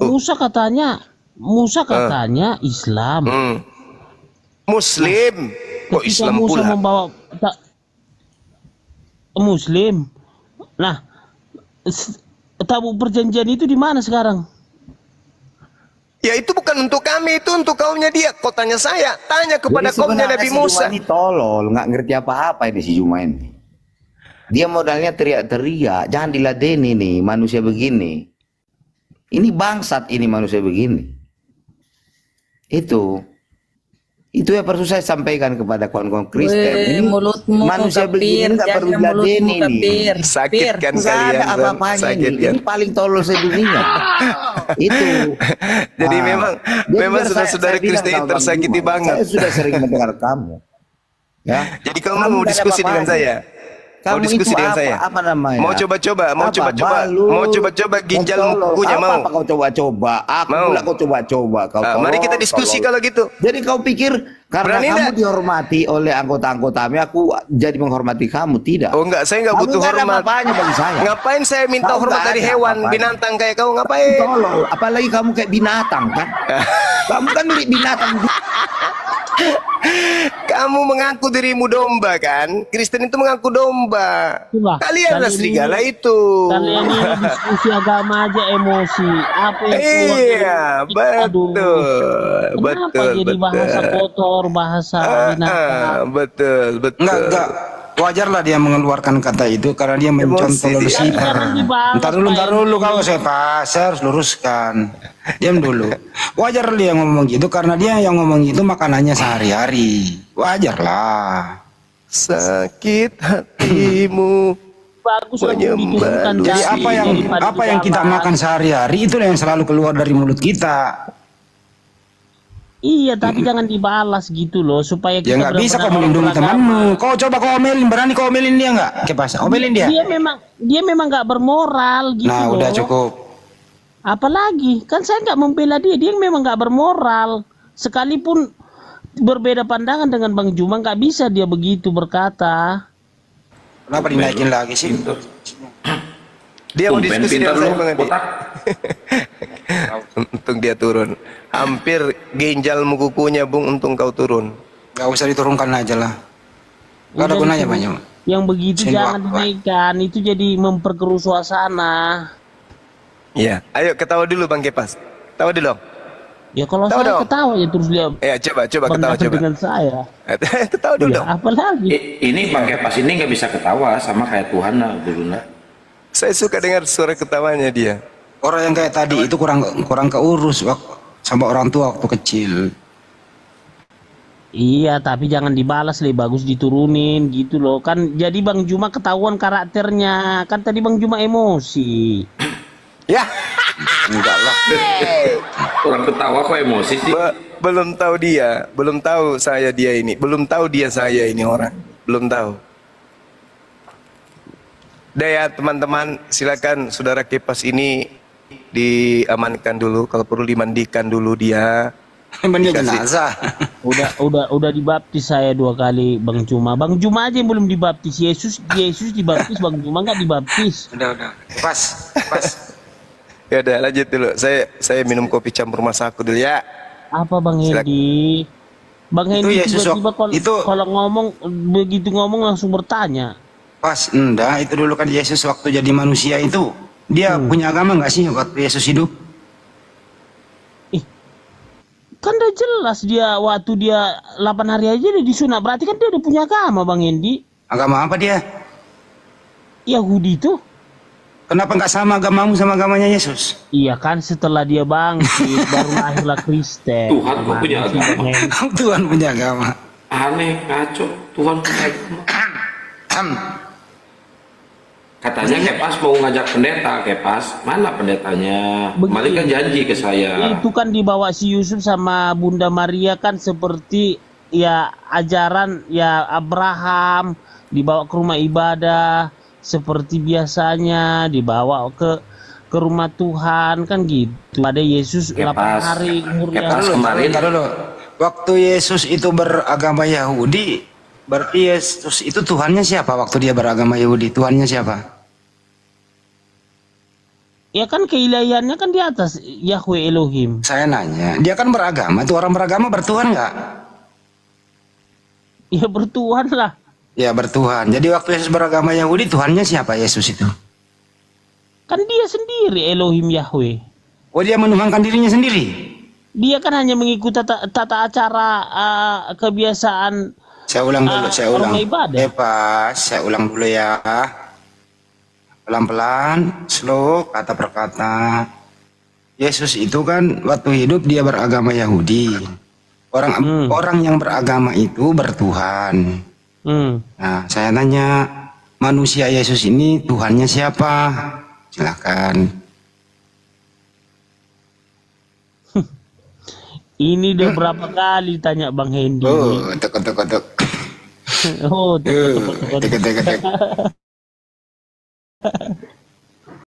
Musa katanya Islam. Muslim. Kok Islam Musa pula? membawa Muslim. Nah, tabuk perjanjian itu di mana sekarang? Ya itu bukan untuk kami, itu untuk kaumnya dia. Kok tanya saya? Tanya kepada Jadi kaumnya Nabi si Musa. Juma ini tolol, nggak ngerti apa-apa ini si Juma ini. Dia modalnya teriak-teriak, jangan diladeni nih manusia begini. Ini bangsat ini manusia begini. Itu yang perlu saya sampaikan kepada kawan-kawan Kristen. Ini mulutmu manusia kapir, begini nggak jaga perlu mulutmu diladeni nih. kapir. Sakit kan Nggak kalian? ada Bang? apa-apanya Sakit ini. kan? Ini paling tolol sedunia. Itu. Jadi memang biar saudara-saudara saya bilang Kristen sama Bang tersakiti Juma, banget. Saya sudah sering mendengar kamu. Ya. Jadi kamu mau nggak ada diskusi dengan apa-apanya. saya? Mau Kamu diskusi itu dengan apa, saya? apa namanya? Mau coba-coba, mau Apa? coba-coba, Balut, mau coba-coba ginjal tolol. mukunya mau. Apa kau coba-coba? Aku Mau. pula kau coba-coba. Kau Mari tolol, kita diskusi tolol. kalau gitu. Jadi kau pikir karena Berani kamu enggak? dihormati oleh anggota-anggotanya, aku jadi menghormati kamu? Tidak. Oh enggak, saya enggak Kamu butuh nggak ada hormat. apa-apanya bagi saya. Ngapain saya minta Kau hormat nggak dari ada hewan, apa-apanya. binatang kayak kau ngapain? Tolol. Apalagi kamu kayak binatang kan? Kamu kan milik binatang. Kamu mengaku dirimu domba kan? Kristen itu mengaku domba. Itulah, Kalianlah kali ini- serigala itu. Kalian ini diskusi agama aja emosi. Apa yang keluar Iya, dari- Aduh. betul. Kenapa Betul, jadi bahasa betul. kotor, bahasa binatang? Betul. Enggak. wajarlah dia mengeluarkan kata itu karena dia mencontoh Lucifer. Jangan dibahas, Ntar dulu kau saya harus luruskan. Diam dulu. Wajar dia ngomong gitu karena dia yang ngomong gitu makanannya sehari-hari. Wajarlah. Sakit hatimu bagus menyembah. Jadi apa yang kita makan sehari-hari itulah yang selalu keluar dari mulut kita. Iya, tapi jangan dibalas gitu loh, supaya Ya kita nggak bisa kau benar-benar melindungi beragama. temanmu. Kau coba kau omelin, berani kau omelin dia nggak? Kepas, omelin dia. Dia memang nggak bermoral gitu Nah, loh. udah cukup. Apalagi kan saya nggak membela dia, dia memang nggak bermoral. Sekalipun berbeda pandangan dengan Bang Juma, nggak bisa dia begitu berkata. Kenapa dinaikin lagi sih? Dia mau Tumben diskusi pintar dengan saya lu, Bang Edi. otak. Untung dia turun. Hampir ginjalmu kukunya Bung, untung kau turun. Gak usah diturunkan aja lah. Gak ada Udah gunanya disuruh- banyak. Yang begitu Sini jangan waktu, dinaikkan, itu jadi memperkeruh suasana. Iya, ayo ketawa dulu Bang Kepas. Tawa dulu. Ya kalau Tahu saya dong. ketawa ya terus dia Ya coba ketawa pendapat coba. dengan saya. Ketawa dulu Ya, dong. apalagi. Ini Bang Kepas ini nggak bisa ketawa sama kayak Tuhan lah dulu nah. Saya suka dengar suara ketawanya dia. Orang yang kayak tadi itu kurang keurus sama orang tua waktu kecil. Iya, tapi jangan dibalas, lebih bagus diturunin gitu loh. Kan jadi Bang Juma ketahuan karakternya. Kan tadi Bang Juma emosi. Ya, Enggak lah. Orang ketawa kok emosi sih. belum tahu dia, belum tahu saya dia ini, belum tahu dia saya ini orang, belum tahu. Udah ya teman-teman, silakan saudara Kepas ini diamankan dulu, kalau perlu dimandikan dulu dia. Mandi Dikasih. jenazah. Udah dibaptis saya 2 kali Bang Juma. Bang Juma aja yang belum dibaptis. Yesus dibaptis, Bang Juma nggak dibaptis. Udah. Pas. Ya udah lanjut dulu. Saya minum kopi campur masaku dulu ya. Apa Bang Silakan. Hendi? Bang Itu Hendi Yesus, tiba-tiba itu- kalau ngomong begitu ngomong langsung bertanya. Pas. Enggak, itu dulu kan Yesus waktu jadi manusia itu. Dia punya agama nggak sih waktu Yesus hidup? Kan udah jelas dia waktu dia 8 hari aja dia disunat. Berarti kan dia udah punya agama Bang Hendi. Agama apa dia? Yahudi tuh. Kenapa nggak sama agamamu sama agamanya Yesus? Iya kan setelah dia bangkit baru lahirlah Kristen. Tuhan kok punya Mana sih, agama? Bang Hendi? Tuhan punya agama. Aneh, ngaco. Tuhan punya agama. Katanya Kepas mau ngajak pendeta, Kepas. Mana pendetanya? Kemarin kan janji ke saya. Itu kan dibawa si Yusuf sama Bunda Maria kan seperti ya ajaran ya Abraham, dibawa ke rumah ibadah seperti biasanya, dibawa ke rumah Tuhan kan gitu. Ada Yesus 8 hari umurnya. Kepas kemarin Bentar dulu. Waktu Yesus itu beragama Yahudi, berarti Yesus itu Tuhannya siapa waktu dia beragama Yahudi? Tuhannya siapa? Ya kan keilahiannya kan di atas Yahweh Elohim. Saya nanya, dia kan beragama, itu orang beragama bertuhan nggak? Ya bertuhan lah. Ya bertuhan. Jadi waktu Yesus beragama Yahudi, Tuhannya siapa Yesus itu? Kan dia sendiri Elohim Yahweh. Oh dia menuhankan dirinya sendiri? Dia kan hanya mengikuti tata acara kebiasaan. Saya ulang dulu, saya ulang. orang ibadah. Pas, saya ulang dulu ya. Pelan-pelan, slow, kata per kata. Yesus itu kan waktu hidup dia beragama Yahudi. Orang yang beragama itu bertuhan. Nah, saya tanya, manusia Yesus ini Tuhannya siapa? Silakan. Ini udah berapa kali tanya Bang Hendi. Oh, tek. Oh, Tek.